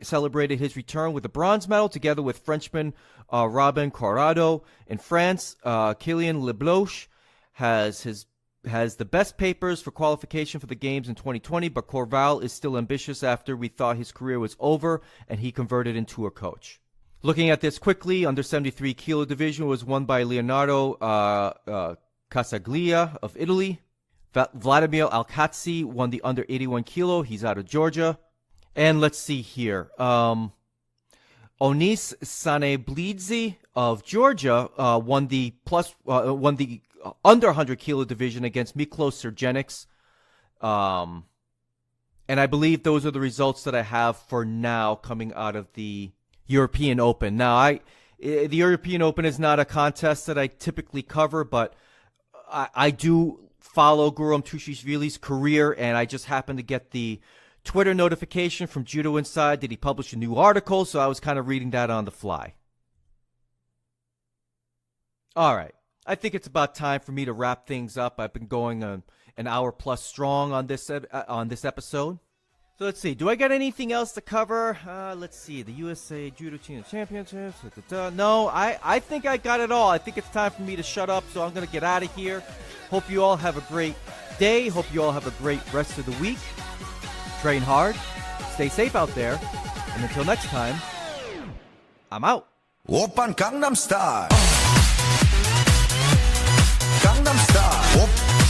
celebrated his return with a bronze medal together with Frenchman Robin Corrado. In France, Kylian Lebloch has the best papers for qualification for the games in 2020, but Corval is still ambitious after we thought his career was over, and he converted into a coach. Looking at this quickly, under 73 kilo division was won by Leonardo Casaglia of Italy. Vladimir Alkazi won the under 81 kilo. He's out of Georgia. And let's see here. Onis Saneblidze of Georgia won the under 100 kilo division against Miklos Sergenics. And I believe those are the results that I have for now coming out of the European Open. Now, the European Open is not a contest that I typically cover, but I do follow Guram Tushishvili's career, and I just happened to get the Twitter notification from Judo Inside that he published a new article, so I was kind of reading that on the fly. All right. I think it's about time for me to wrap things up. I've been going an hour plus strong on this episode. So let's see. Do I got anything else to cover? Let's see. The USA Judo Championships. No, I think I got it all. I think it's time for me to shut up, so I'm going to get out of here. Hope you all have a great day. Hope you all have a great rest of the week. Train hard. Stay safe out there. And until next time, I'm out. Oppan Gangnam Style. Gangnam Style.